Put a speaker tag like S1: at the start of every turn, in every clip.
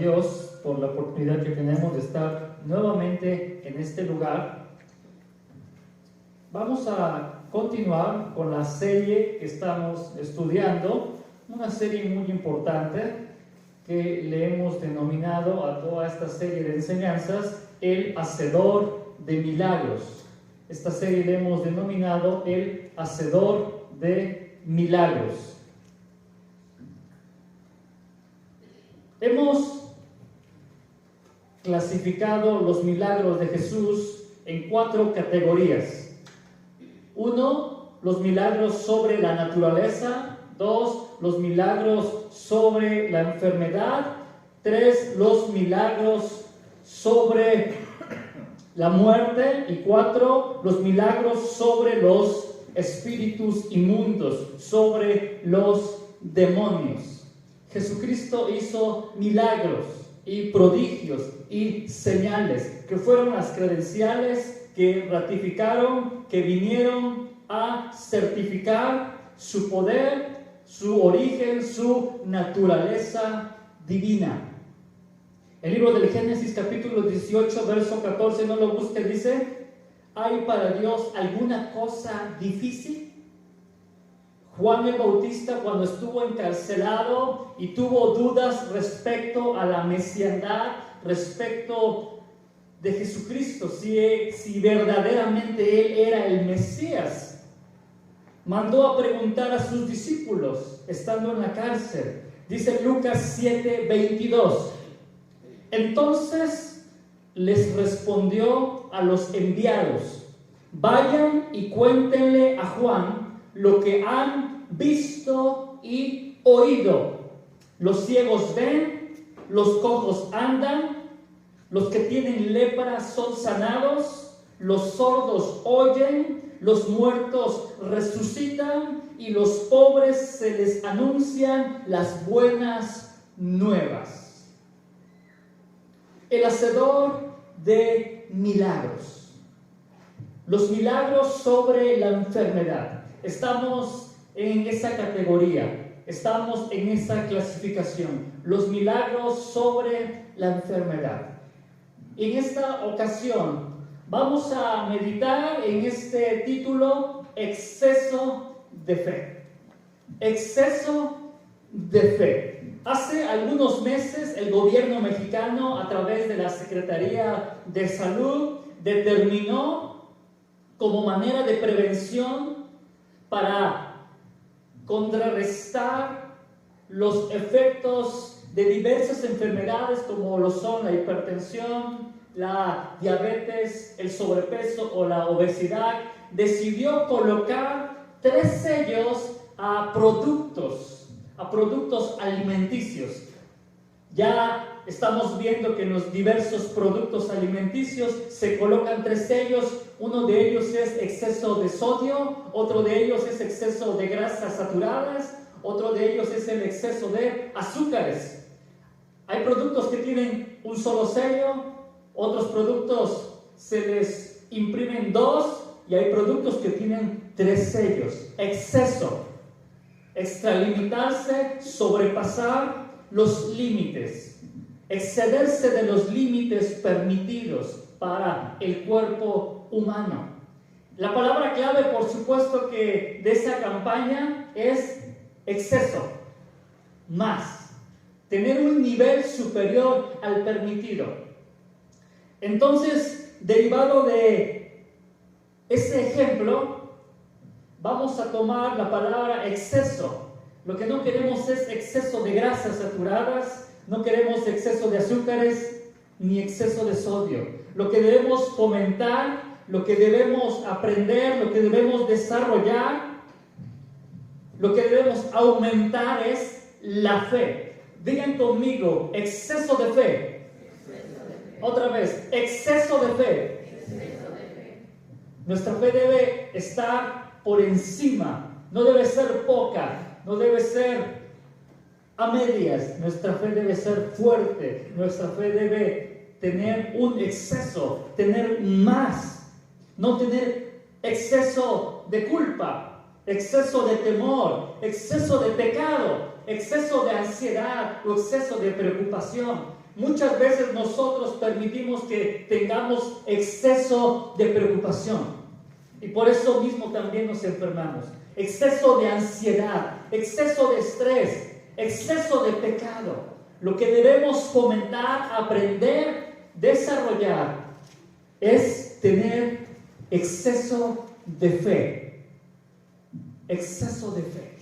S1: Dios por la oportunidad que tenemos de estar nuevamente en este lugar. Vamos a continuar con la serie que estamos estudiando, una serie muy importante que le hemos denominado a toda esta serie de enseñanzas el Hacedor de Milagros. Esta serie le hemos denominado el Hacedor de Milagros. Hemos clasificado los milagros de Jesús en 4 categorías. 1, los milagros sobre la naturaleza. 2, los milagros sobre la enfermedad. 3, los milagros sobre la muerte. Y 4, los milagros sobre los espíritus inmundos, sobre los demonios. Jesucristo hizo milagros y prodigios y señales, que fueron las credenciales que ratificaron, que vinieron a certificar su poder, su origen, su naturaleza divina. El libro del Génesis capítulo 18, verso 14, no lo busque, dice: ¿hay para Dios alguna cosa difícil? Juan el Bautista, cuando estuvo encarcelado y tuvo dudas respecto a la mesiandad, respecto de Jesucristo, si verdaderamente Él era el Mesías, mandó a preguntar a sus discípulos, estando en la cárcel. Dice Lucas 7:22. Entonces les respondió a los enviados: vayan y cuéntenle a Juan lo que han visto y oído. Los ciegos ven, los cojos andan, los que tienen lepra son sanados, los sordos oyen, los muertos resucitan y los pobres se les anuncian las buenas nuevas. El hacedor de milagros. Los milagros sobre la enfermedad. Estamos en esa categoría, estamos en esa clasificación, los milagros sobre la enfermedad. En esta ocasión vamos a meditar en este título: exceso de fe. Exceso de fe. Hace algunos meses el gobierno mexicano, a través de la Secretaría de Salud, determinó como manera de prevención para contrarrestar los efectos de diversas enfermedades como lo son la hipertensión, la diabetes, el sobrepeso o la obesidad, decidió colocar 3 sellos a productos alimenticios. Ya estamos viendo que en los diversos productos alimenticios se colocan 3 sellos. Uno de ellos es exceso de sodio, otro de ellos es exceso de grasas saturadas, otro de ellos es el exceso de azúcares. Hay productos que tienen un solo sello, otros productos se les imprimen 2 y hay productos que tienen 3 sellos. Exceso, extralimitarse, sobrepasar los límites, excederse de los límites permitidos para el cuerpo humano. La palabra clave, por supuesto, que de esa campaña es exceso, más, tener un nivel superior al permitido. Entonces, derivado de ese ejemplo, vamos a tomar la palabra exceso. Lo que no queremos es exceso de grasas saturadas, no queremos exceso de azúcares ni exceso de sodio. Lo que debemos fomentar, lo que debemos aprender, lo que debemos desarrollar, lo que debemos aumentar es la fe. Digan conmigo: exceso de fe. Otra vez, exceso de fe. Nuestra fe debe estar por encima, no debe ser poca, no debe ser a medias. Nuestra fe debe ser fuerte, nuestra fe debe tener un exceso, tener más, no tener exceso de culpa, exceso de temor, exceso de pecado, exceso de ansiedad o exceso de preocupación. Muchas veces nosotros permitimos que tengamos exceso de preocupación y por eso mismo también nos enfermamos. Exceso de ansiedad, exceso de estrés, exceso de pecado. Lo que debemos fomentar, aprender, desarrollar es tener exceso de fe. Exceso de fe.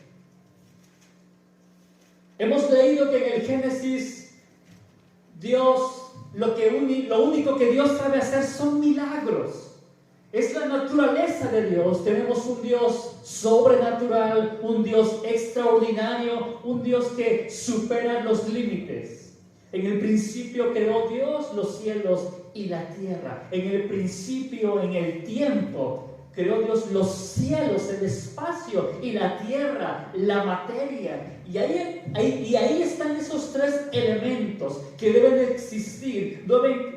S1: Hemos leído que en el Génesis Dios, lo único que Dios sabe hacer son milagros. Es la naturaleza de Dios. Tenemos un Dios sobrenatural, un Dios extraordinario, un Dios que supera los límites. En el principio creó Dios los cielos y la tierra. En el principio, en el tiempo, creó Dios los cielos, el espacio y la tierra, la materia. Y ahí están esos tres elementos que deben existir,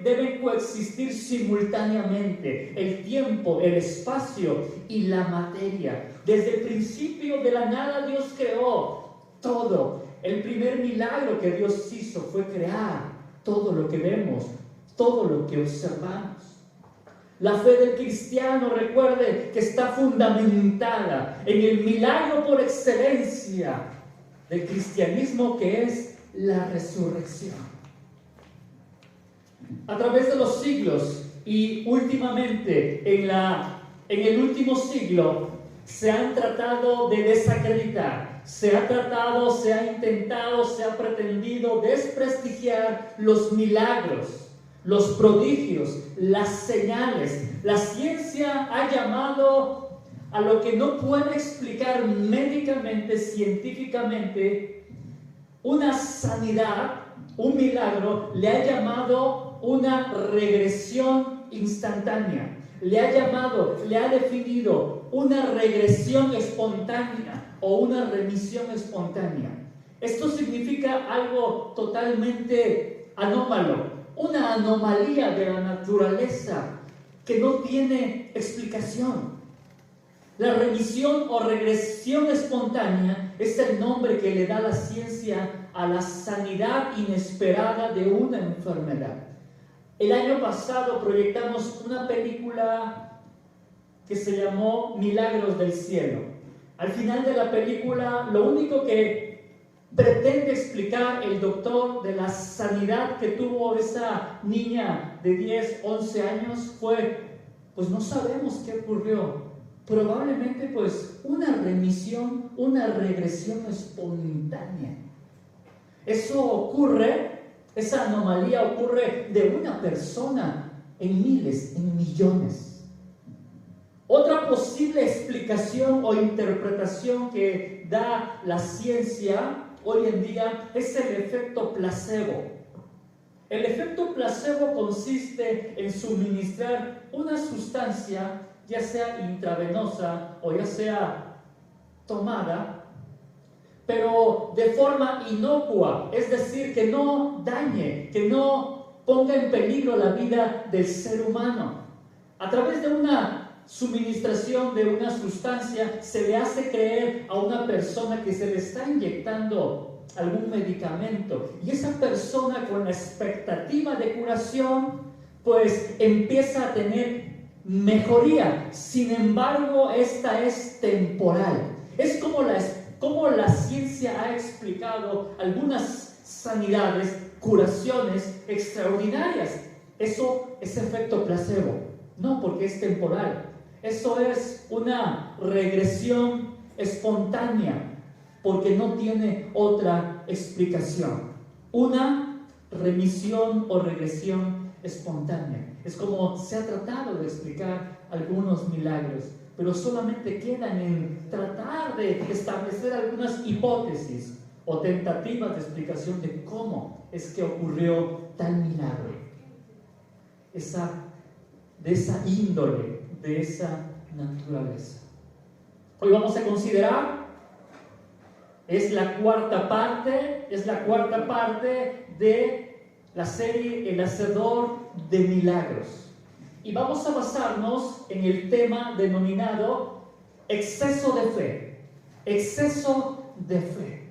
S1: deben coexistir simultáneamente: el tiempo, el espacio y la materia. Desde el principio de la nada Dios creó todo. El primer milagro que Dios hizo fue crear todo lo que vemos, todo lo que observamos. La fe del cristiano, recuerde, que está fundamentada en el milagro por excelencia del cristianismo, que es la resurrección. A través de los siglos y últimamente en el último siglo se han tratado de desacreditar, se ha intentado, se ha pretendido desprestigiar los milagros, los prodigios, las señales. La ciencia ha llamado a lo que no puede explicar médicamente, científicamente, una sanidad, un milagro, le ha llamado una regresión instantánea. Le ha definido una regresión espontánea o una remisión espontánea. Esto significa algo totalmente anómalo, una anomalía de la naturaleza que no tiene explicación. La remisión o regresión espontánea es el nombre que le da la ciencia a la sanidad inesperada de una enfermedad. El año pasado proyectamos una película que se llamó Milagros del Cielo. Al final de la película, lo único que pretende explicar el doctor de la sanidad que tuvo esa niña de 10, 11 años fue, pues no sabemos qué ocurrió. Probablemente pues una remisión, una regresión espontánea. Eso ocurre, esa anomalía ocurre de una persona en miles, en millones. Otra posible explicación o interpretación que da la ciencia hoy en día es el efecto placebo. El efecto placebo consiste en suministrar una sustancia, ya sea intravenosa o ya sea tomada, pero de forma inocua, es decir, que no dañe, que no ponga en peligro la vida del ser humano. A través de una suministración de una sustancia se le hace creer a una persona que se le está inyectando algún medicamento, y esa persona, con la expectativa de curación, pues empieza a tener mejoría. Sin embargo, esta es temporal. Es como la ciencia ha explicado algunas sanidades, curaciones extraordinarias. Eso es efecto placebo. No, porque es temporal. Eso es una regresión espontánea, porque no tiene otra explicación. Una remisión o regresión espontánea. Es como se ha tratado de explicar algunos milagros, pero solamente quedan en tratar de establecer algunas hipótesis o tentativas de explicación de cómo es que ocurrió tal milagro. De esa índole, de esa naturaleza. Hoy vamos a considerar, es la cuarta parte de la serie El Hacedor de Milagros. Y vamos a basarnos en el tema denominado exceso de fe. Exceso de fe.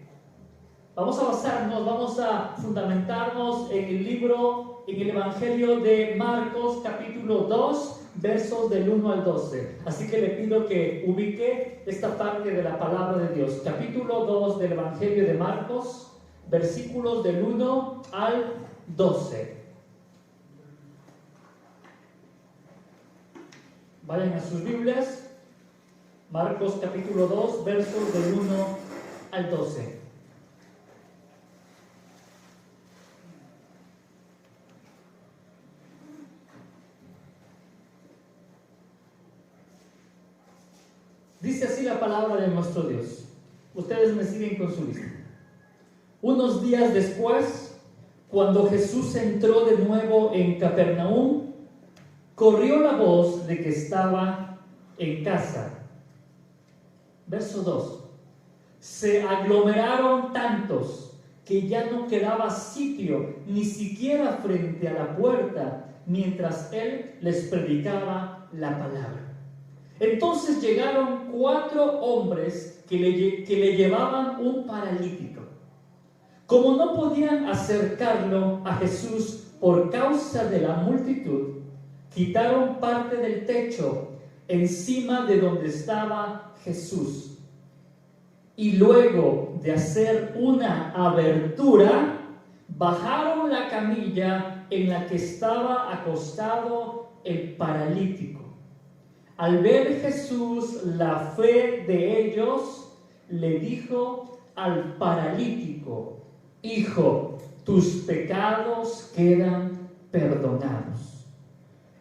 S1: Vamos a basarnos, vamos a fundamentarnos en el libro, en el Evangelio de Marcos, capítulo 2, versos del 1 al 12. Así que le pido que ubique esta parte de la palabra de Dios. Capítulo 2 del Evangelio de Marcos, versículos del 1 al 12. Vayan a sus Biblias. Marcos capítulo 2, versos del 1 al 12. Dice así la palabra de nuestro Dios. Ustedes me siguen con su lista. Unos días después, cuando Jesús entró de nuevo en Capernaum, corrió la voz de que estaba en casa. Verso 2. Se aglomeraron tantos que ya no quedaba sitio ni siquiera frente a la puerta mientras él les predicaba la palabra. Entonces llegaron 4 hombres que le llevaban un paralítico. Como no podían acercarlo a Jesús por causa de la multitud, quitaron parte del techo encima de donde estaba Jesús. Y luego de hacer una abertura, bajaron la camilla en la que estaba acostado el paralítico. Al ver Jesús la fe de ellos, le dijo al paralítico: Hijo, tus pecados quedan perdonados.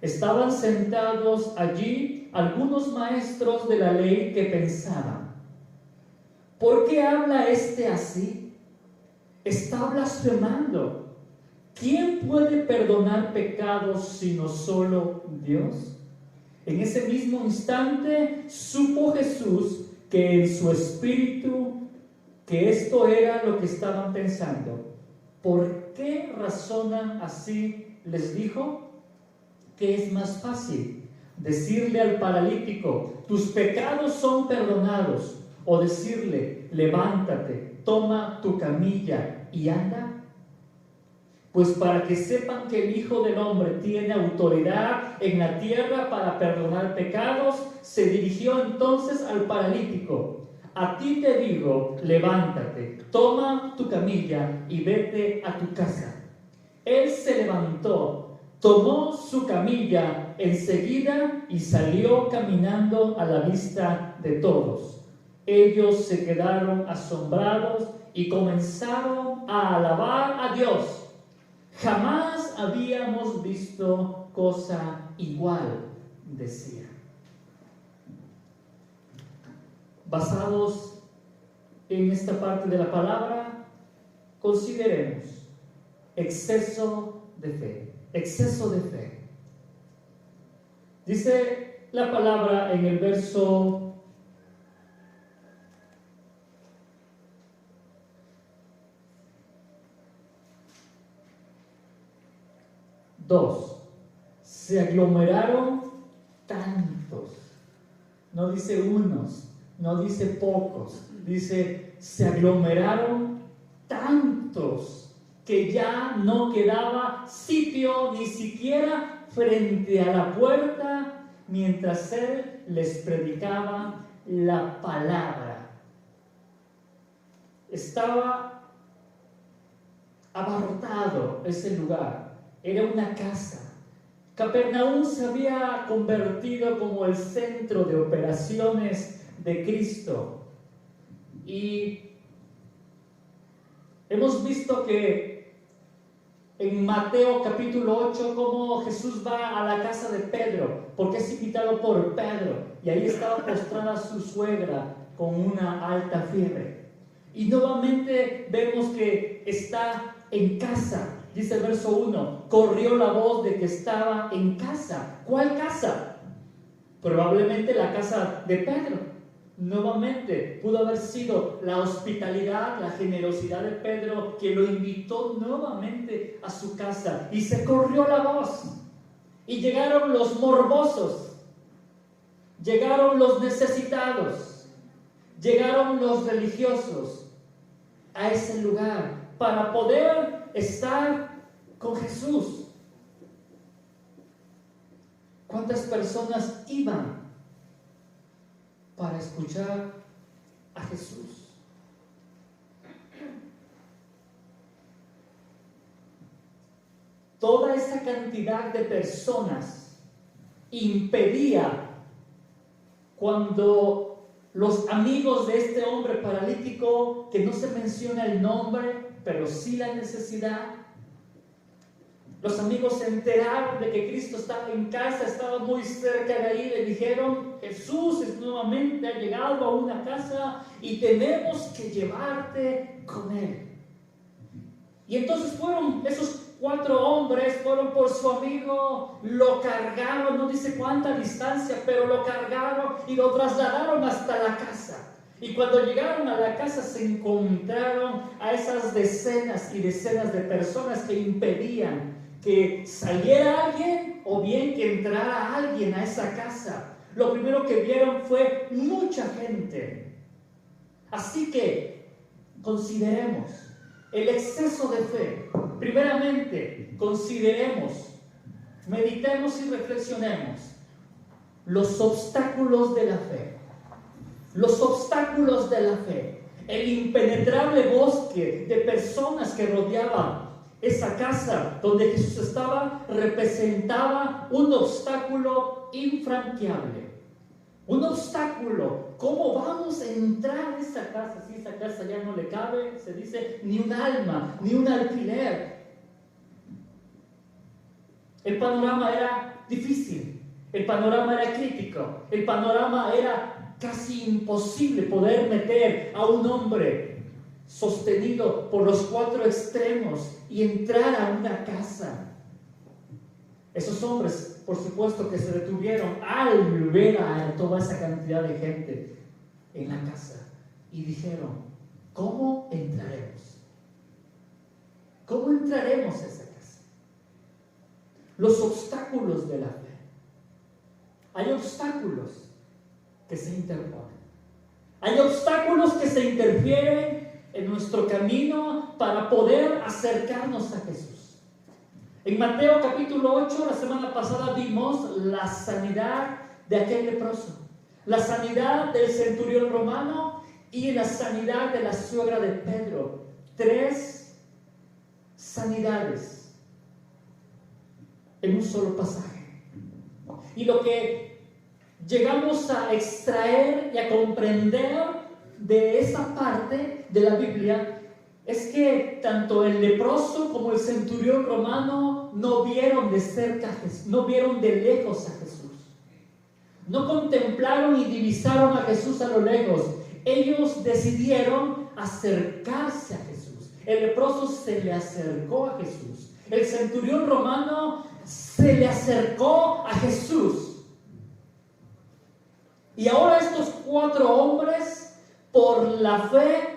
S1: Estaban sentados allí algunos maestros de la ley que pensaban: ¿por qué habla este así? Está blasfemando. ¿Quién puede perdonar pecados sino solo Dios? En ese mismo instante supo Jesús que en su espíritu que esto era lo que estaban pensando. ¿Por qué razonan así? Les dijo que es más fácil decirle al paralítico: tus pecados son perdonados, o decirle: levántate, toma tu camilla y anda. Pues para que sepan que el Hijo del Hombre tiene autoridad en la tierra para perdonar pecados, se dirigió entonces al paralítico: a ti te digo, levántate, toma tu camilla y vete a tu casa. Él se levantó, tomó su camilla enseguida y salió caminando a la vista de todos. Ellos se quedaron asombrados y comenzaron a alabar a Dios. Jamás habíamos visto cosa igual, decía. Basados en esta parte de la palabra, consideremos exceso de fe. Exceso de fe. Dice la palabra en el verso 2. Se aglomeraron tantos. No dice unos, no dice pocos, dice se aglomeraron tantos que ya no quedaba sitio ni siquiera frente a la puerta mientras él les predicaba la palabra. Estaba abarrotado ese lugar. Era una casa. Capernaum se había convertido como el centro de operaciones de Cristo. Y hemos visto que en Mateo capítulo 8, cómo Jesús va a la casa de Pedro, porque es invitado por Pedro, y ahí estaba postrada su suegra con una alta fiebre. Y nuevamente vemos que está en casa. Dice el verso 1, corrió la voz de que estaba en casa. ¿Cuál casa? Probablemente la casa de Pedro. Nuevamente pudo haber sido la hospitalidad, la generosidad de Pedro que lo invitó nuevamente a su casa. Y se corrió la voz. Y llegaron los morbosos. Llegaron los necesitados. Llegaron los religiosos. a ese lugar para poder estar con Jesús. ¿Cuántas personas iban para escuchar a Jesús? Toda esa cantidad de personas impedía, cuando los amigos de este hombre paralítico, que no se menciona el nombre, pero sí la necesidad, los amigos se enteraron de que Cristo estaba en casa, estaba muy cerca de ahí, le dijeron: Jesús nuevamente ha llegado a una casa y tenemos que llevarte con él. Y entonces fueron esos 4 hombres, fueron por su amigo, lo cargaron, no dice cuánta distancia, pero lo cargaron y lo trasladaron hasta la casa. Y cuando llegaron a la casa se encontraron a esas decenas y decenas de personas que impedían que saliera alguien o bien que entrara alguien a esa casa. Lo primero que vieron fue mucha gente. Así que consideremos el exceso de fe. Primeramente, consideremos, meditemos y reflexionemos los obstáculos de la fe. Los obstáculos de la fe. El impenetrable bosque de personas que rodeaban esa casa donde Jesús estaba representaba un obstáculo infranqueable. Un obstáculo. ¿Cómo vamos a entrar a esa casa? Si esa casa ya no le cabe, se dice, ni un alma, ni un alfiler. El panorama era difícil. El panorama era crítico. El panorama era casi imposible poder meter a un hombre sostenido por los 4 extremos y entrar a una casa. Esos hombres, por supuesto, que se detuvieron al ver a toda esa cantidad de gente en la casa y dijeron: ¿cómo entraremos? ¿Cómo entraremos a esa casa? Los obstáculos de la fe. Hay obstáculos que se interponen. Hay obstáculos que se interfieren en nuestro camino para poder acercarnos a Jesús. En Mateo capítulo 8, la semana pasada vimos la sanidad de aquel leproso, la sanidad del centurión romano y la sanidad de la suegra de Pedro. 3 sanidades en un solo pasaje. Y lo que llegamos a extraer y a comprender de esa parte de la Biblia es que tanto el leproso como el centurión romano no vieron de cerca a Jesús, no vieron de lejos a Jesús. No contemplaron y divisaron a Jesús a lo lejos. Ellos decidieron acercarse a Jesús. El leproso se le acercó a Jesús. El centurión romano se le acercó a Jesús. Y ahora estos 4 hombres, por la fe,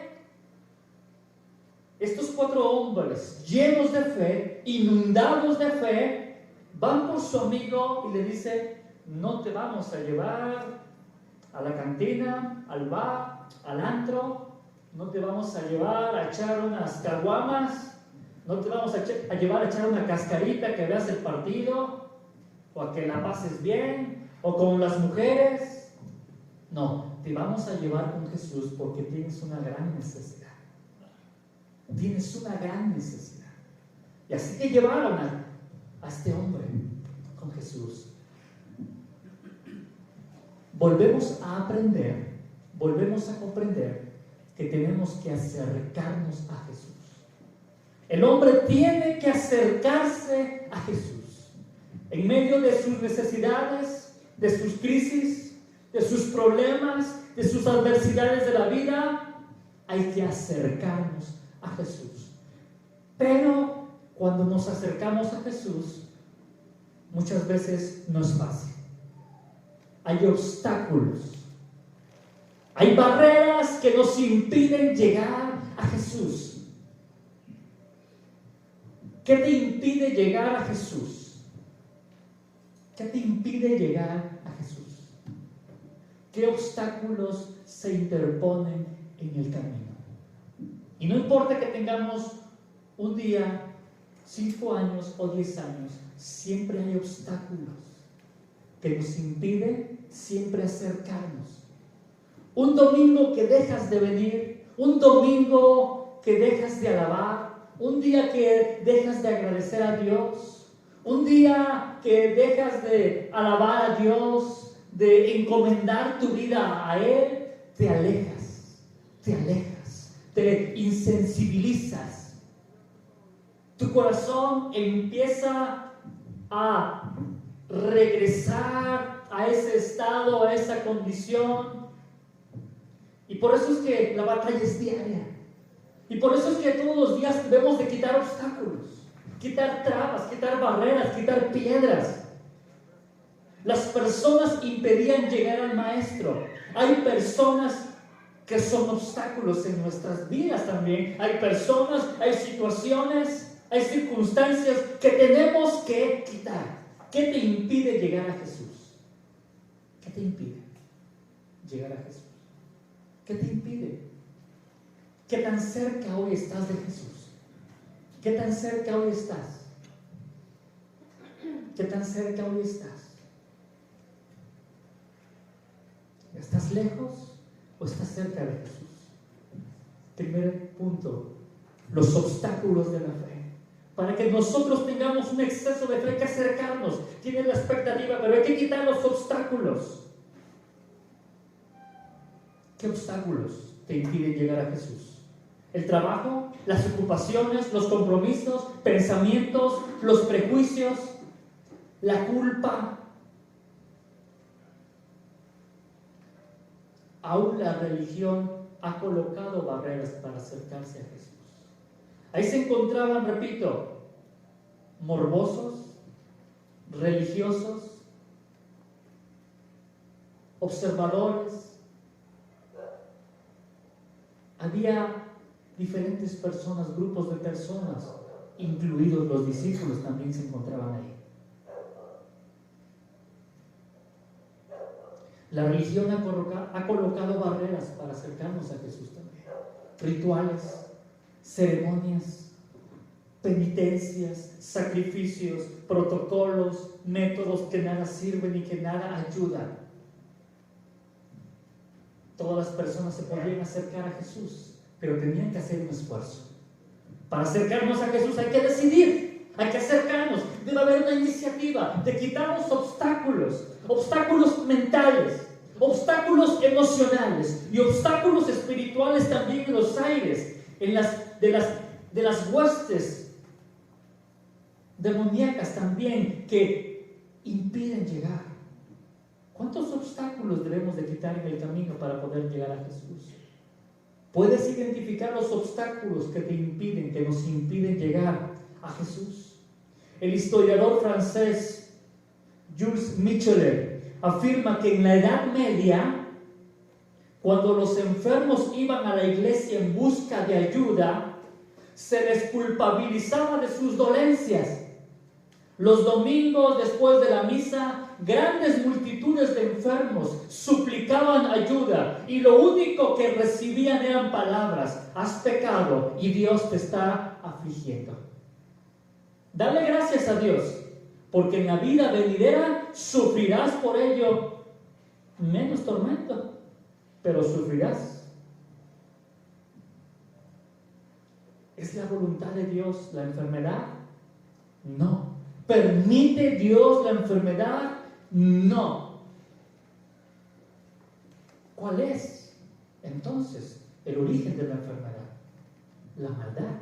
S1: estos 4 hombres llenos de fe, inundados de fe, van por su amigo y le dicen: no te vamos a llevar a la cantina, al bar, al antro, no te vamos a llevar a echar unas caguamas, no te vamos a llevar a echar una cascarita que veas el partido, o a que la pases bien, o con las mujeres. No, te vamos a llevar con Jesús porque tienes una gran necesidad. Tienes una gran necesidad. Y así que llevaron a este hombre con Jesús. Volvemos a aprender, volvemos a comprender que tenemos que acercarnos a Jesús. El hombre tiene que acercarse a Jesús. En medio de sus necesidades, de sus crisis, de sus problemas, de sus adversidades de la vida, hay que acercarnos a Jesús. Pero cuando nos acercamos a Jesús, muchas veces no es fácil. Hay obstáculos, hay barreras que nos impiden llegar a Jesús. ¿Qué te impide llegar a Jesús? ¿Qué te impide llegar a Jesús? ¿Qué obstáculos se interponen en el camino? Y no importa que tengamos un día, 5 años o 10 años, siempre hay obstáculos que nos impiden siempre acercarnos. Un domingo que dejas de venir, un domingo que dejas de alabar, un día que dejas de agradecer a Dios, un día que dejas de alabar a Dios, de encomendar tu vida a Él, te alejas, te insensibilizas. Tu corazón empieza a regresar a ese estado, a esa condición. Y por eso es que la batalla es diaria. Y por eso es que todos los días debemos de quitar obstáculos, quitar trabas, quitar barreras, quitar piedras. Las personas impedían llegar al Maestro. Hay personas que son obstáculos en nuestras vidas también. Hay personas, hay situaciones, hay circunstancias que tenemos que quitar. ¿Qué te impide llegar a Jesús? ¿Qué te impide llegar a Jesús? ¿Qué te impide? ¿Qué tan cerca hoy estás de Jesús? ¿Qué tan cerca hoy estás? ¿Qué tan cerca hoy estás? ¿Estás lejos o estás cerca de Jesús? Primer punto, los obstáculos de la fe. Para que nosotros tengamos un exceso de fe hay que acercarnos. Tienes la expectativa, pero hay que quitar los obstáculos. ¿Qué obstáculos te impiden llegar a Jesús? El trabajo, las ocupaciones, los compromisos, pensamientos, los prejuicios, la culpa. Aún la religión ha colocado barreras para acercarse a Jesús. Ahí se encontraban, repito, morbosos, religiosos, observadores. Había diferentes personas, grupos de personas, incluidos los discípulos, también se encontraban ahí. La religión ha colocado barreras para acercarnos a Jesús también. Rituales, ceremonias, penitencias, sacrificios, protocolos, métodos que nada sirven y que nada ayudan. Todas las personas se podían acercar a Jesús, pero tenían que hacer un esfuerzo. Para acercarnos a Jesús hay que decidir, hay que acercarnos. Debe haber una iniciativa de quitar los obstáculos mentales, obstáculos emocionales y obstáculos espirituales también en los aires, de las huestes demoníacas también que impiden llegar. ¿Cuántos obstáculos debemos de quitar en el camino para poder llegar a Jesús? ¿Puedes identificar los obstáculos que te impiden, que nos impiden llegar a Jesús? El historiador francés Jules Michelet afirma que en la Edad Media, cuando los enfermos iban a la iglesia en busca de ayuda, se les culpabilizaba de sus dolencias. Los domingos después de la misa, grandes multitudes de enfermos suplicaban ayuda y lo único que recibían eran palabras: has pecado y Dios te está afligiendo. Dale gracias a Dios, porque en la vida venidera sufrirás por ello menos tormento, pero sufrirás. ¿Es la voluntad de Dios la enfermedad? No. ¿Permite Dios la enfermedad? No. ¿Cuál es entonces el origen de la enfermedad? La maldad.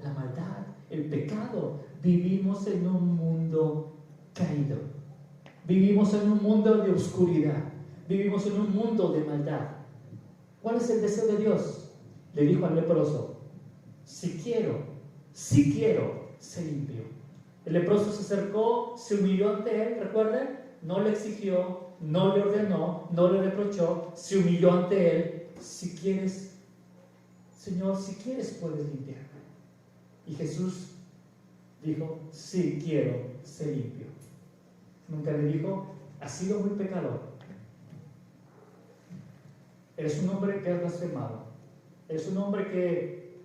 S1: La maldad, el pecado. Vivimos en un mundo caído. Vivimos en un mundo de oscuridad. Vivimos en un mundo de maldad. ¿Cuál es el deseo de Dios? Le dijo al leproso: si quiero, sé limpio. El leproso se acercó, se humilló ante él, recuerden, no le exigió, no le ordenó, no le reprochó, se humilló ante él. Si quieres, Señor, si quieres puedes limpiarme. Y Jesús dijo: sí quiero, sé limpio. Nunca le dijo: has sido muy pecador, eres un hombre que has blasfemado, eres un hombre que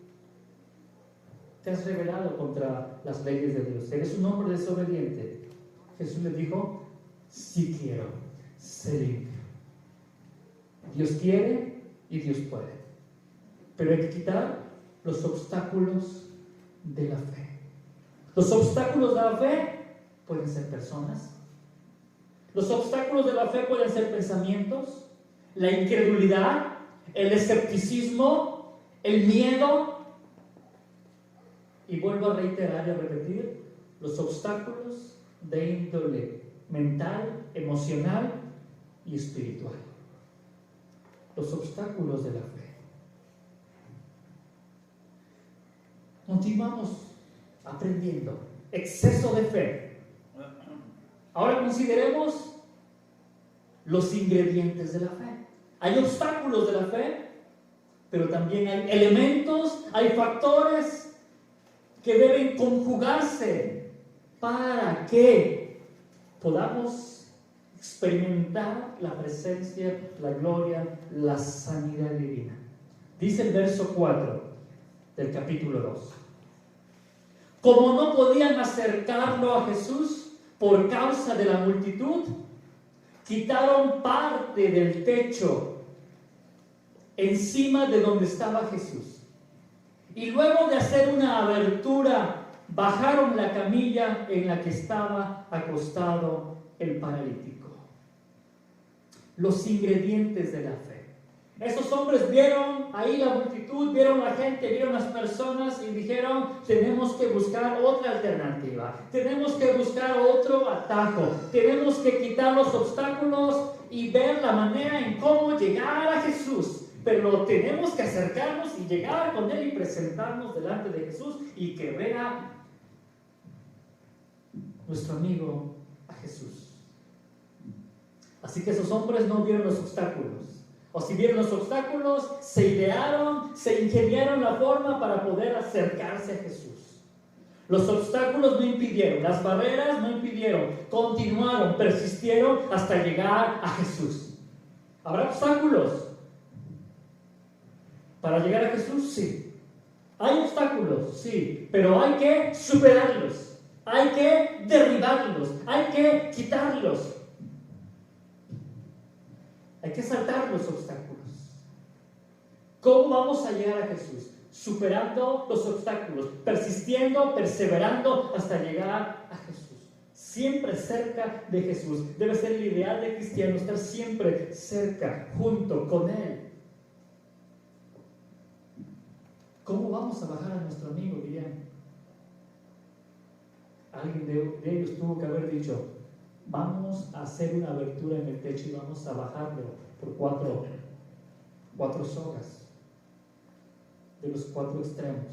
S1: te has rebelado contra las leyes de Dios, eres un hombre desobediente. Jesús le dijo, sí quiero ser limpio. Dios quiere y Dios puede, pero hay que quitar los obstáculos de la fe. Los obstáculos de la fe pueden ser personas. Los obstáculos de la fe pueden ser pensamientos, la incredulidad, el escepticismo, el miedo. Y vuelvo a reiterar y a repetir, los obstáculos de índole mental, emocional y espiritual. Los obstáculos de la fe. Continuamos aprendiendo. Exceso de fe. Ahora consideremos los ingredientes de la fe. Hay obstáculos de la fe, pero también hay elementos, hay factores que deben conjugarse para que podamos experimentar la presencia, la gloria, la sanidad divina. Dice el verso 4 del capítulo 2. Como no podían acercarlo a Jesús por causa de la multitud, quitaron parte del techo encima de donde estaba Jesús. Y luego de hacer una abertura, bajaron la camilla en la que estaba acostado el paralítico. Los ingredientes de la fe. Esos hombres vieron ahí la multitud, vieron la gente, vieron las personas y dijeron, tenemos que buscar otra alternativa, tenemos que buscar otro atajo, tenemos que quitar los obstáculos y ver la manera en cómo llegar a Jesús. Pero tenemos que acercarnos y llegar con Él y presentarnos delante de Jesús y que vea nuestro amigo a Jesús. Así que esos hombres no vieron los obstáculos. O si vieron los obstáculos, se idearon, se ingeniaron la forma para poder acercarse a Jesús. Los obstáculos no impidieron, las barreras no impidieron, continuaron, persistieron hasta llegar a Jesús. ¿Habrá obstáculos para llegar a Jesús? Sí. Hay obstáculos, sí, pero hay que superarlos, hay que derribarlos, hay que quitarlos. Hay que saltar los obstáculos. ¿Cómo vamos a llegar a Jesús? Superando los obstáculos, persistiendo, perseverando hasta llegar a Jesús. Siempre cerca de Jesús. Debe ser el ideal de cristiano, estar siempre cerca, junto con Él. ¿Cómo vamos a bajar a nuestro amigo, dirían? Alguien de ellos tuvo que haber dicho, vamos a hacer una abertura en el techo y vamos a bajarlo por cuatro sogas de los cuatro extremos.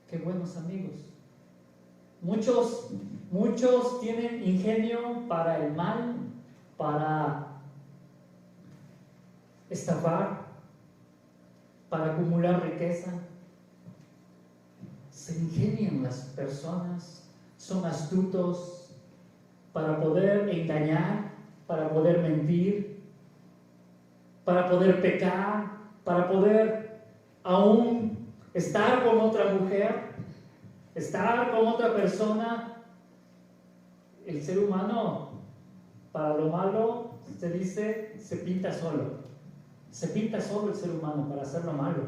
S1: Qué buenos amigos. Muchos tienen ingenio para el mal, para estafar, para acumular riqueza. Se ingenian las personas, son astutos para poder engañar, para poder mentir, para poder pecar, para poder aún estar con otra mujer, estar con otra persona. El ser humano, para lo malo, se dice, se pinta solo. Se pinta solo el ser humano para hacer lo malo.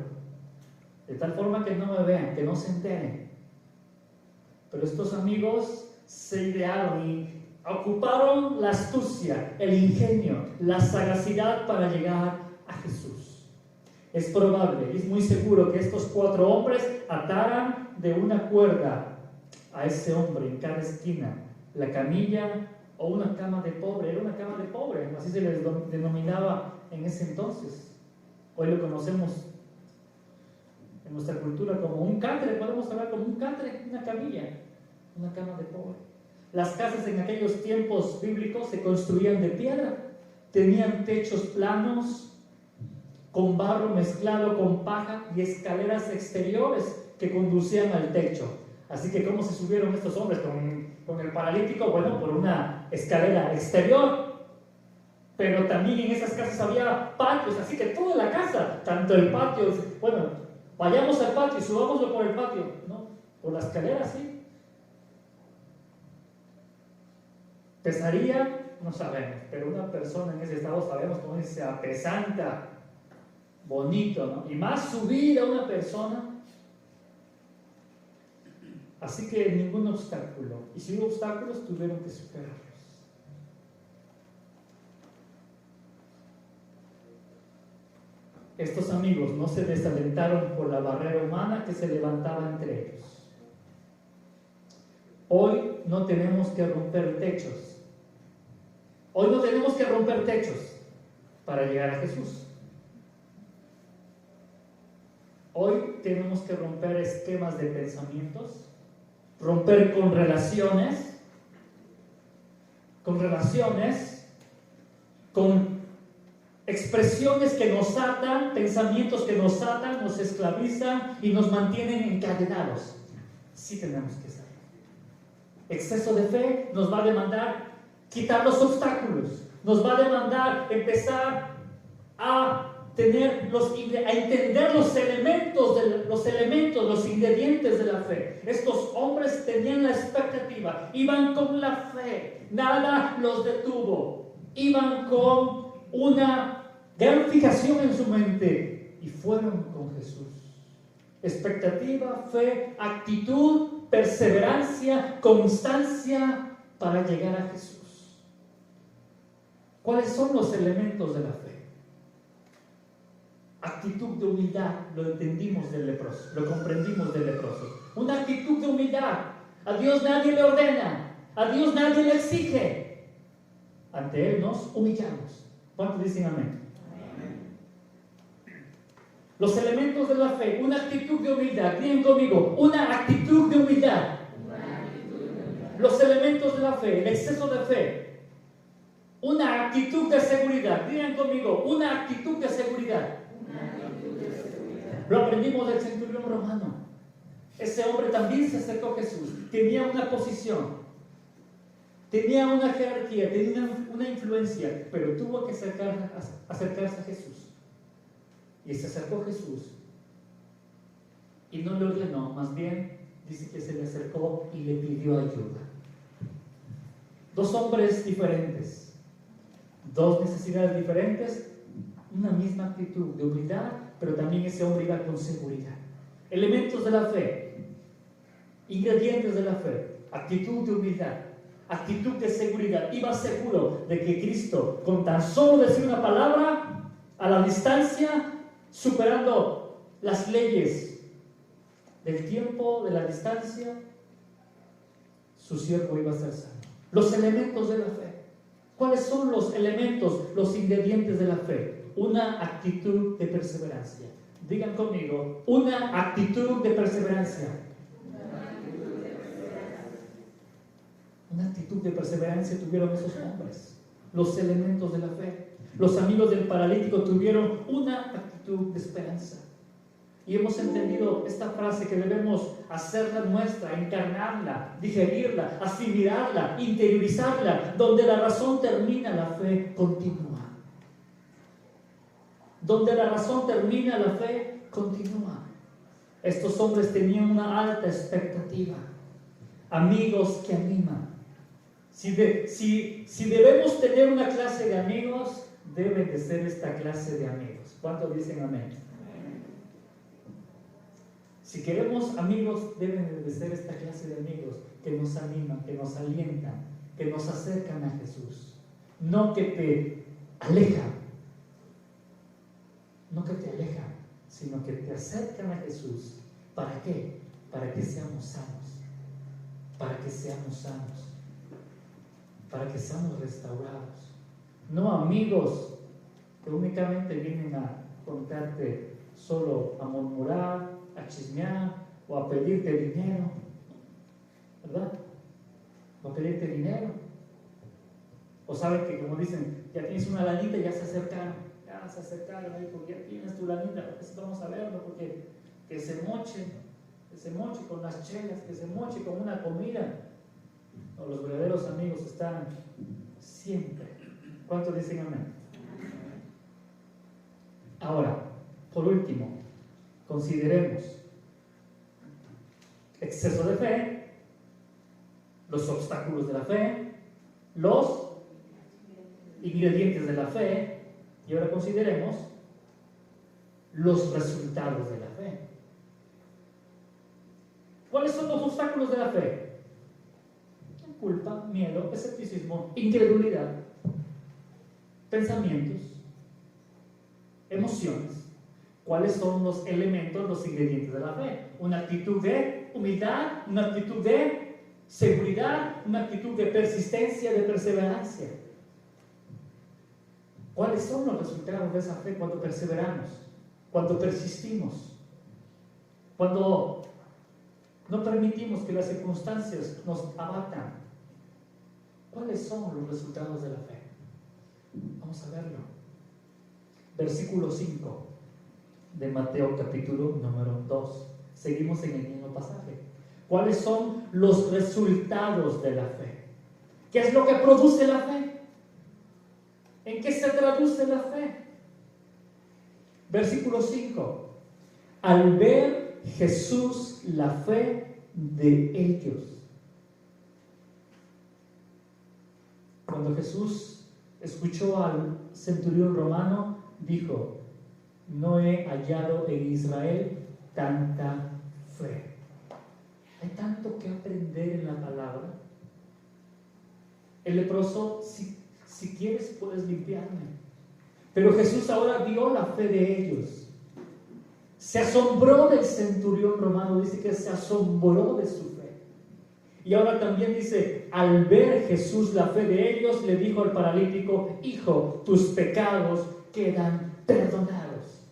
S1: De tal forma que no me vean, que no se enteren. Pero estos amigos se idearon y ocuparon la astucia, el ingenio, la sagacidad para llegar a Jesús. Es probable y es muy seguro que estos cuatro hombres ataran de una cuerda a ese hombre en cada esquina, la camilla o una cama de pobre. Era una cama de pobre, así se les denominaba en ese entonces. Hoy lo conocemos en nuestra cultura como un catre, podemos hablar como un catre, una camilla, una cama de pobre. Las casas en aquellos tiempos bíblicos se construían de piedra, tenían techos planos, con barro mezclado con paja y escaleras exteriores que conducían al techo. Así que ¿cómo se subieron estos hombres con el paralítico? Bueno, por una escalera exterior. pero también en esas casas había patios, así que toda la casa, tanto el patio, bueno, vayamos al patio, subámoslo por el patio, ¿no? Por la escalera, sí. ¿Pesaría? No sabemos, pero una persona en ese estado sabemos cómo se apesanta, bonito, ¿no? Y más subir a una persona. Así que ningún obstáculo. Y si hubo obstáculos, tuvieron que superarlos. Estos amigos no se desalentaron por la barrera humana que se levantaba entre ellos. Hoy no tenemos que romper techos. Hoy no tenemos que romper techos para llegar a Jesús. Hoy tenemos que romper esquemas de pensamientos, romper con relaciones, con expresiones que nos atan, pensamientos que nos atan, nos esclavizan y nos mantienen encadenados. Sí tenemos que salir. Exceso de fe nos va a demandar quitar los obstáculos, nos va a demandar empezar a entender los ingredientes de la fe. Estos hombres tenían la expectativa, iban con la fe, nada los detuvo, iban con una gran fijación en su mente y fueron con Jesús. Expectativa, fe, actitud, perseverancia, constancia para llegar a Jesús. ¿Cuáles son los elementos de la fe? Actitud de humildad, lo entendimos del leproso, lo comprendimos del leproso. Una actitud de humildad. A Dios nadie le ordena, a Dios nadie le exige. Ante Él nos humillamos. ¿Cuántos dicen amén? Amén. Los elementos de la fe, una actitud de humildad. Digan conmigo, una actitud de humildad. Los elementos de la fe, el exceso de fe. Una actitud de seguridad. Digan conmigo, una actitud de seguridad. Lo aprendimos del centurión romano. Ese hombre también se acercó a Jesús. Tenía una posición, tenía una jerarquía, tenía una influencia, pero tuvo que acercarse a Jesús. Y se acercó a Jesús. Y no le ordenó, más bien dice que se le acercó y le pidió ayuda. Dos hombres diferentes, dos necesidades diferentes, una misma actitud de humildad, pero también ese hombre iba con seguridad. Elementos de la fe, ingredientes de la fe, actitud de humildad, actitud de seguridad. Iba seguro de que Cristo, con tan solo decir una palabra, a la distancia, superando las leyes del tiempo, de la distancia, su siervo iba a ser sano. Los elementos de la fe. ¿Cuáles son los elementos, los ingredientes de la fe? Una actitud de perseverancia. Digan conmigo, una actitud de perseverancia. Una actitud de perseverancia tuvieron esos hombres. Los elementos de la fe. Los amigos del paralítico tuvieron una actitud de esperanza. Y hemos entendido esta frase que debemos hacerla nuestra, encarnarla, digerirla, asimilarla, interiorizarla. Donde la razón termina, la fe continúa. Donde la razón termina, la fe continúa. Estos hombres tenían una alta expectativa. Amigos que animan. Si debemos tener una clase de amigos, deben de ser esta clase de amigos. ¿Cuántos dicen amén? Si queremos amigos, deben de ser esta clase de amigos que nos animan, que nos alientan, que nos acercan a Jesús. No que te alejan, sino que te acercan a Jesús. ¿Para qué? Para que seamos sanos, para que seamos sanos, para que seamos restaurados. No amigos que únicamente vienen a contarte solo a murmurar, a chismear o a pedirte dinero, ¿verdad? O a pedirte dinero. O saben que, como dicen, ya tienes una lanita y ya se acercaron, porque ya tienes tu lanita, porque sí vamos a verlo, porque que se moche con las chelas, que se moche con una comida. No, los verdaderos amigos están siempre. ¿Cuántos dicen amén? Ahora, por último, consideremos exceso de fe, los obstáculos de la fe, los ingredientes de la fe, y ahora consideremos los resultados de la fe. ¿Cuáles son los obstáculos de la fe? Culpa, miedo, escepticismo, incredulidad, pensamientos, emociones. ¿Cuáles son los elementos, los ingredientes de la fe? Una actitud de humildad, una actitud de seguridad, una actitud de persistencia, de perseverancia. ¿Cuáles son los resultados de esa fe cuando perseveramos, cuando persistimos, cuando no permitimos que las circunstancias nos abatan? ¿Cuáles son los resultados de la fe? Vamos a verlo. Versículo 5 de Mateo capítulo número 2. Seguimos en el mismo pasaje. ¿Cuáles son los resultados de la fe? ¿Qué es lo que produce la fe? ¿En qué se traduce la fe? Versículo 5. Al ver Jesús la fe de ellos. Cuando Jesús escuchó al centurión romano, dijo: no he hallado en Israel tanta fe. Hay tanto que aprender en la palabra. El leproso, si quieres puedes limpiarme. Pero Jesús ahora vio la fe de ellos. Se asombró del centurión romano, dice que se asombró de su fe. Y ahora también dice, al ver Jesús la fe de ellos, le dijo al paralítico: hijo, tus pecados quedan perdonados.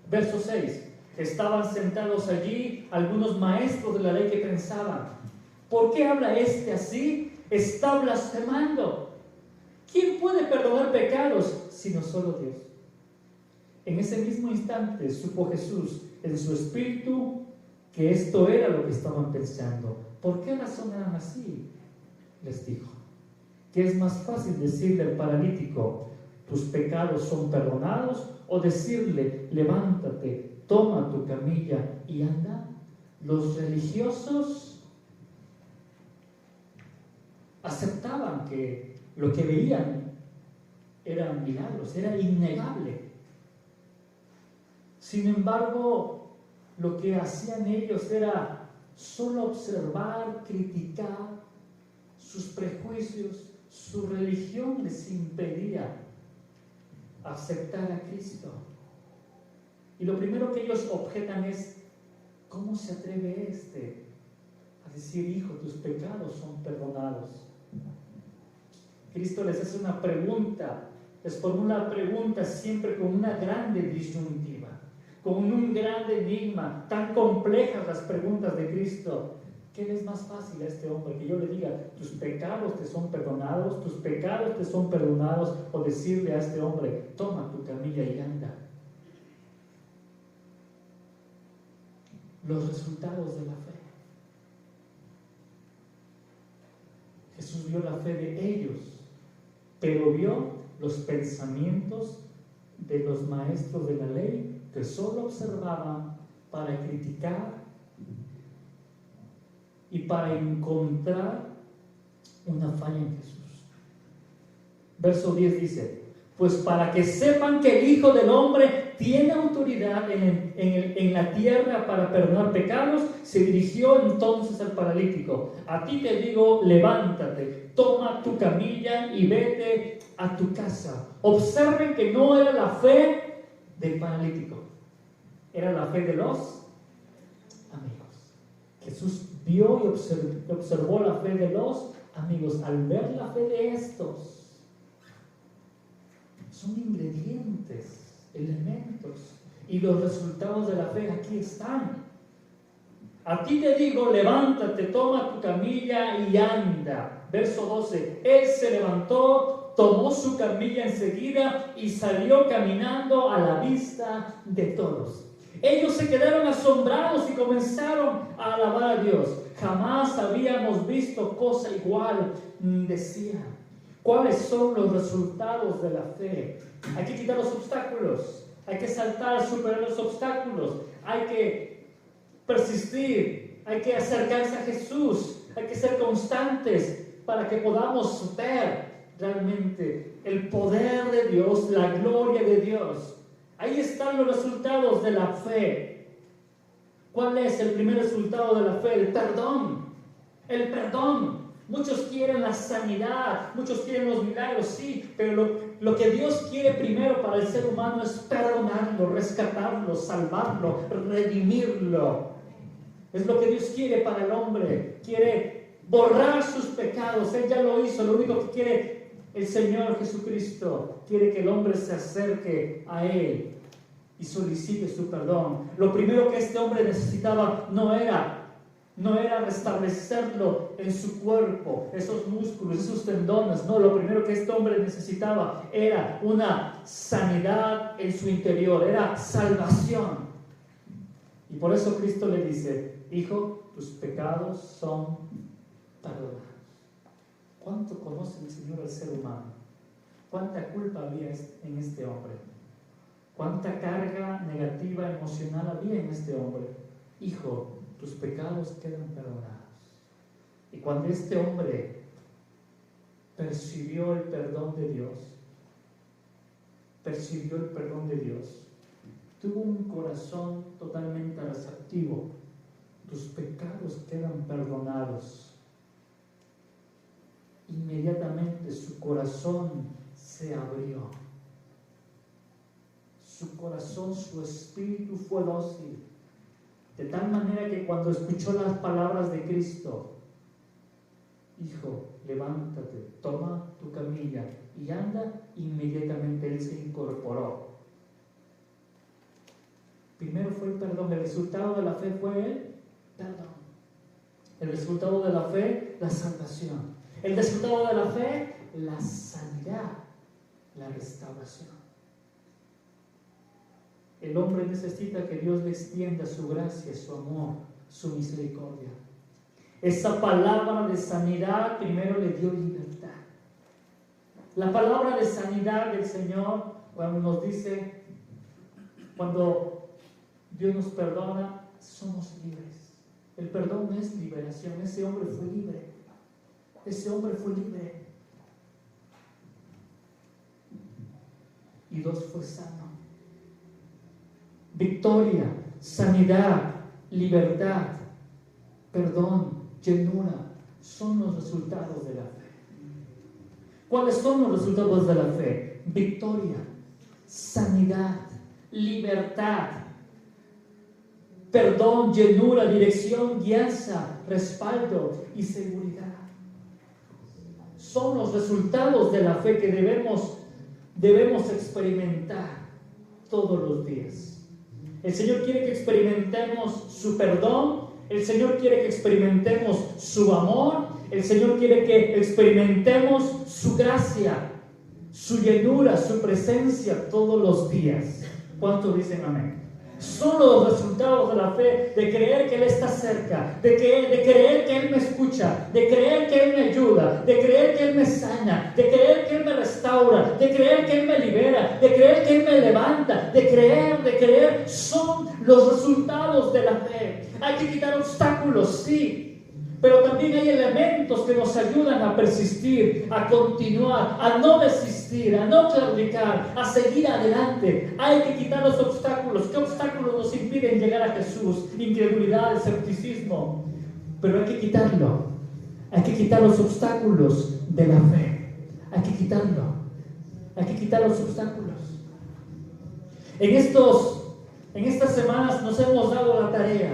S1: Verso 6. Estaban sentados allí algunos maestros de la ley que pensaban: ¿por qué habla este así? Está blasfemando. ¿Quién puede perdonar pecados sino solo Dios? En ese mismo instante supo Jesús en su espíritu que esto era lo que estaban pensando. ¿Por qué razón eran así? Les dijo: ¿qué es más fácil decirle al paralítico: tus pecados son perdonados? O decirle: levántate, toma tu camilla y anda. Los religiosos aceptaban que lo que veían eran milagros, era innegable. Sin embargo, lo que hacían ellos era solo observar, criticar sus prejuicios. Su religión les impedía aceptar a Cristo. Y lo primero que ellos objetan es: ¿cómo se atreve a decir: hijo, tus pecados son perdonados? Cristo les hace una pregunta, les formula una pregunta siempre con una grande disyuntiva, con un gran enigma. Tan complejas las preguntas de Cristo. ¿Qué le es más fácil a este hombre? Que yo le diga: tus pecados te son perdonados, tus pecados te son perdonados, o decirle a este hombre: toma tu camilla y anda. Los resultados de la fe. Jesús vio la fe de ellos, pero vio los pensamientos de los maestros de la ley, que solo observaban para criticar y para encontrar una falla en Jesús. Verso 10 dice: pues para que sepan que el Hijo del Hombre tiene autoridad en la tierra para perdonar pecados, se dirigió entonces al paralítico: a ti te digo, levántate, toma tu camilla y vete a tu casa. Observen que no era la fe del paralítico, era la fe de los amigos. Jesús vio y observó la fe de los amigos. Al ver la fe de estos, son ingredientes, elementos, y los resultados de la fe aquí están. A ti te digo, levántate, toma tu camilla y anda. Verso 12. Él se levantó, tomó su camilla enseguida y salió caminando a la vista de todos. Ellos se quedaron asombrados y comenzaron a alabar a Dios. Jamás habíamos visto cosa igual, decían. ¿Cuáles son los resultados de la fe? Hay que quitar los obstáculos, hay que saltar, superar los obstáculos, hay que persistir, hay que acercarse a Jesús, hay que ser constantes para que podamos ver realmente el poder de Dios, la gloria de Dios. Ahí están los resultados de la fe. ¿Cuál es el primer resultado de la fe? El perdón. El perdón. Muchos quieren la sanidad, muchos quieren los milagros, sí, pero lo que Dios quiere primero para el ser humano es perdonarlo, rescatarlo, salvarlo, redimirlo. Es lo que Dios quiere para el hombre. Quiere borrar sus pecados. Él ya lo hizo. Lo único que quiere el Señor Jesucristo, quiere que el hombre se acerque a Él y solicite su perdón. Lo primero que este hombre necesitaba no era restablecerlo en su cuerpo, esos músculos, esos tendones. No, lo primero que este hombre necesitaba era una sanidad en su interior, era salvación. Y por eso Cristo le dice: hijo, tus pecados son perdonados. ¿Cuánto conoce el Señor al ser humano? ¿Cuánta culpa había en este hombre? ¿Cuánta carga negativa emocional había en este hombre? Hijo, tus pecados quedan perdonados. Y cuando este hombre percibió el perdón de Dios, tuvo un corazón totalmente receptivo. Tus pecados quedan perdonados. Inmediatamente su corazón se abrió. Su corazón, su espíritu fue dócil. De tal manera que cuando escuchó las palabras de Cristo: hijo, levántate, toma tu camilla y anda, inmediatamente él se incorporó. Primero fue el perdón. El resultado de la fe fue el perdón. El resultado de la fe, la salvación. El resultado de la fe, la sanidad, la restauración. El hombre necesita que Dios le extienda su gracia, su amor, su misericordia. Esa palabra de sanidad primero le dio libertad. La palabra de sanidad del Señor, cuando nos dice, cuando Dios nos perdona, somos libres. El perdón es liberación. Ese hombre fue libre. Ese hombre fue libre. Y dos, fue sano. Victoria, sanidad, libertad, perdón, llenura, son los resultados de la fe. ¿Cuáles son los resultados de la fe? Victoria, sanidad, libertad, perdón, llenura, dirección, guianza, respaldo y seguridad. Son los resultados de la fe que debemos experimentar todos los días. El Señor quiere que experimentemos su perdón. El Señor quiere que experimentemos su amor. El Señor quiere que experimentemos su gracia, su llenura, su presencia todos los días. ¿Cuántos dicen amén? Son los resultados de la fe, de creer que Él está cerca, de creer que Él me escucha, de creer que Él me ayuda, de creer que Él me sana, de creer que Él me restaura, de creer que Él me libera, de creer que Él me levanta, de creer, son los resultados de la fe. Hay que quitar obstáculos, sí, pero también hay elementos que nos ayudan a persistir, a continuar, a no desistir, a no claudicar, a seguir adelante. Hay que quitar los obstáculos. ¿Qué obstáculos nos impiden llegar a Jesús? Incredulidad, escepticismo. Pero hay que quitarlo. Hay que quitar los obstáculos de la fe. Hay que quitarlo. Hay que quitar los obstáculos. En estas semanas nos hemos dado la tarea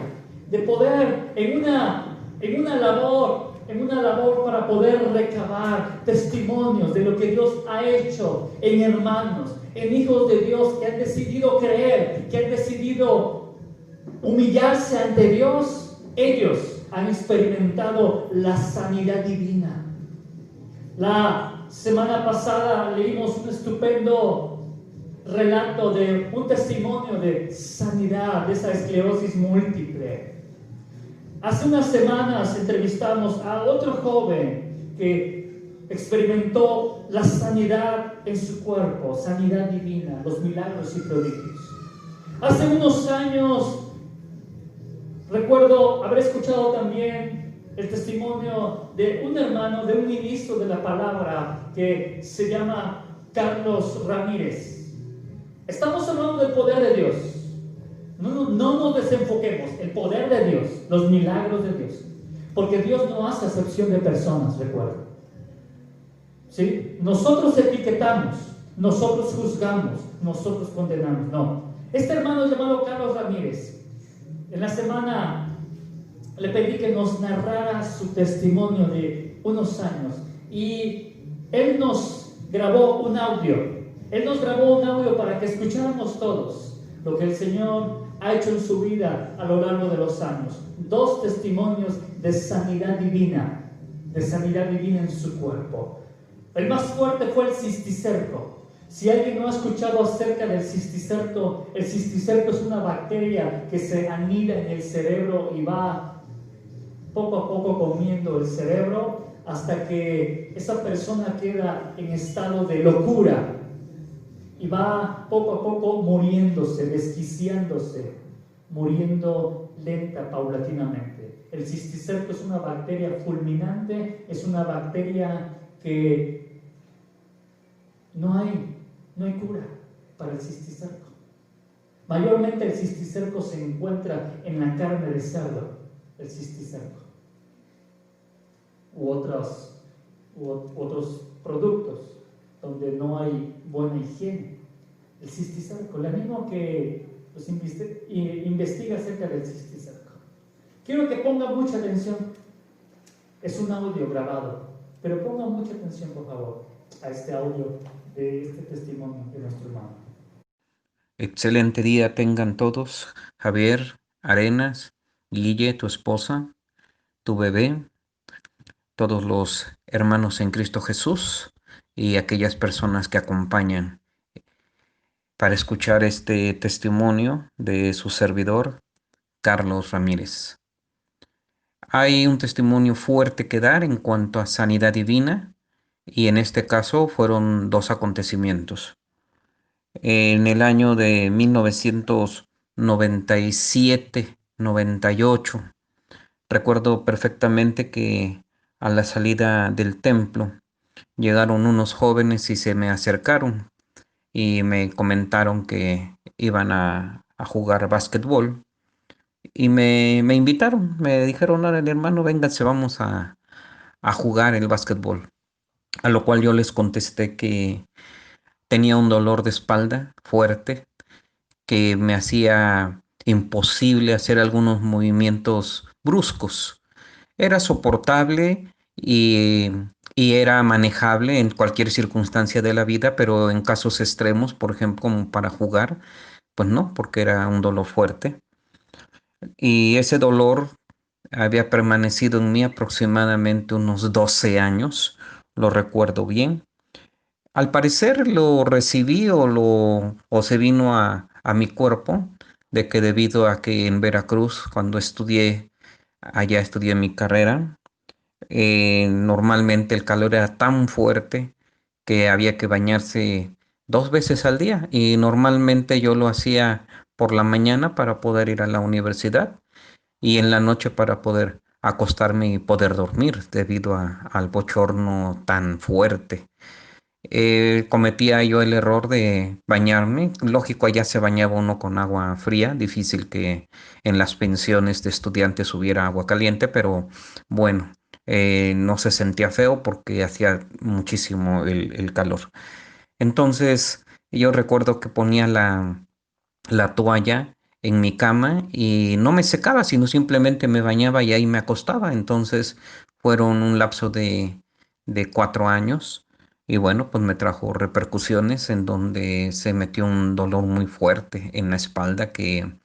S1: de poder en una labor para poder recabar testimonios de lo que Dios ha hecho en hermanos, en hijos de Dios que han decidido creer, que han decidido humillarse ante Dios. Ellos han experimentado la sanidad divina. La semana pasada leímos un estupendo relato de un testimonio de sanidad de esa esclerosis múltiple. Hace unas semanas entrevistamos a otro joven que experimentó la sanidad en su cuerpo, sanidad divina, los milagros y prodigios. Hace unos años recuerdo haber escuchado también el testimonio de un hermano, de un ministro de la palabra que se llama Carlos Ramírez. Estamos hablando del poder de Dios. No nos desenfoquemos. El poder de Dios, los milagros de Dios. Porque Dios no hace acepción de personas, recuerda. ¿Sí? Nosotros etiquetamos, nosotros juzgamos, nosotros condenamos. No. Este hermano llamado Carlos Ramírez, en la semana le pedí que nos narrara su testimonio de unos años y él nos grabó un audio. Él nos grabó un audio para que escucháramos todos lo que el Señor ha hecho en su vida a lo largo de los años. 2 testimonios de sanidad divina en su cuerpo. El más fuerte fue el cisticerco. Si alguien no ha escuchado acerca del cisticerco, el cisticerco es una bacteria que se anida en el cerebro y va poco a poco comiendo el cerebro hasta que esa persona queda en estado de locura y va poco a poco muriéndose, desquiciándose, muriendo lenta, paulatinamente. El cisticerco es una bacteria fulminante, es una bacteria que no hay cura para el cisticerco. Mayormente el cisticerco se encuentra en la carne de cerdo, el cisticerco, u otros productos donde no hay buena higiene. El cisticerco, le animo a que investigue acerca del cisticerco. Quiero que ponga mucha atención. Es un audio grabado, pero ponga mucha atención, por favor, a este audio de este testimonio de nuestro hermano.
S2: Excelente día tengan todos, Javier, Arenas, Guille, tu esposa, tu bebé, todos los hermanos en Cristo Jesús y aquellas personas que acompañan para escuchar este testimonio de su servidor, Carlos Ramírez. Hay un testimonio fuerte que dar en cuanto a sanidad divina y en este caso fueron 2 acontecimientos. En el año de 1997-98, recuerdo perfectamente que a la salida del templo llegaron unos jóvenes y se me acercaron y me comentaron que iban a jugar básquetbol y me invitaron, me dijeron: ahora, hermano, vénganse, vamos a jugar el básquetbol. A lo cual yo les contesté que tenía un dolor de espalda fuerte que me hacía imposible hacer algunos movimientos bruscos. Era soportable y era manejable en cualquier circunstancia de la vida, pero en casos extremos, por ejemplo, como para jugar, pues no, porque era un dolor fuerte. Y ese dolor había permanecido en mí aproximadamente unos 12 años, lo recuerdo bien. Al parecer lo recibí o se vino a mi cuerpo, de que debido a que en Veracruz, cuando allá estudié mi carrera, normalmente el calor era tan fuerte que había que bañarse 2 veces al día y normalmente yo lo hacía por la mañana para poder ir a la universidad y en la noche para poder acostarme y poder dormir debido al bochorno tan fuerte. Cometía yo el error de bañarme. Lógico, allá se bañaba uno con agua fría, difícil que en las pensiones de estudiantes hubiera agua caliente, pero bueno, no se sentía feo porque hacía muchísimo el calor. Entonces, yo recuerdo que ponía la toalla en mi cama y no me secaba, sino simplemente me bañaba y ahí me acostaba. Entonces, fueron un lapso de 4 años y bueno, pues me trajo repercusiones en donde se metió un dolor muy fuerte en la espalda que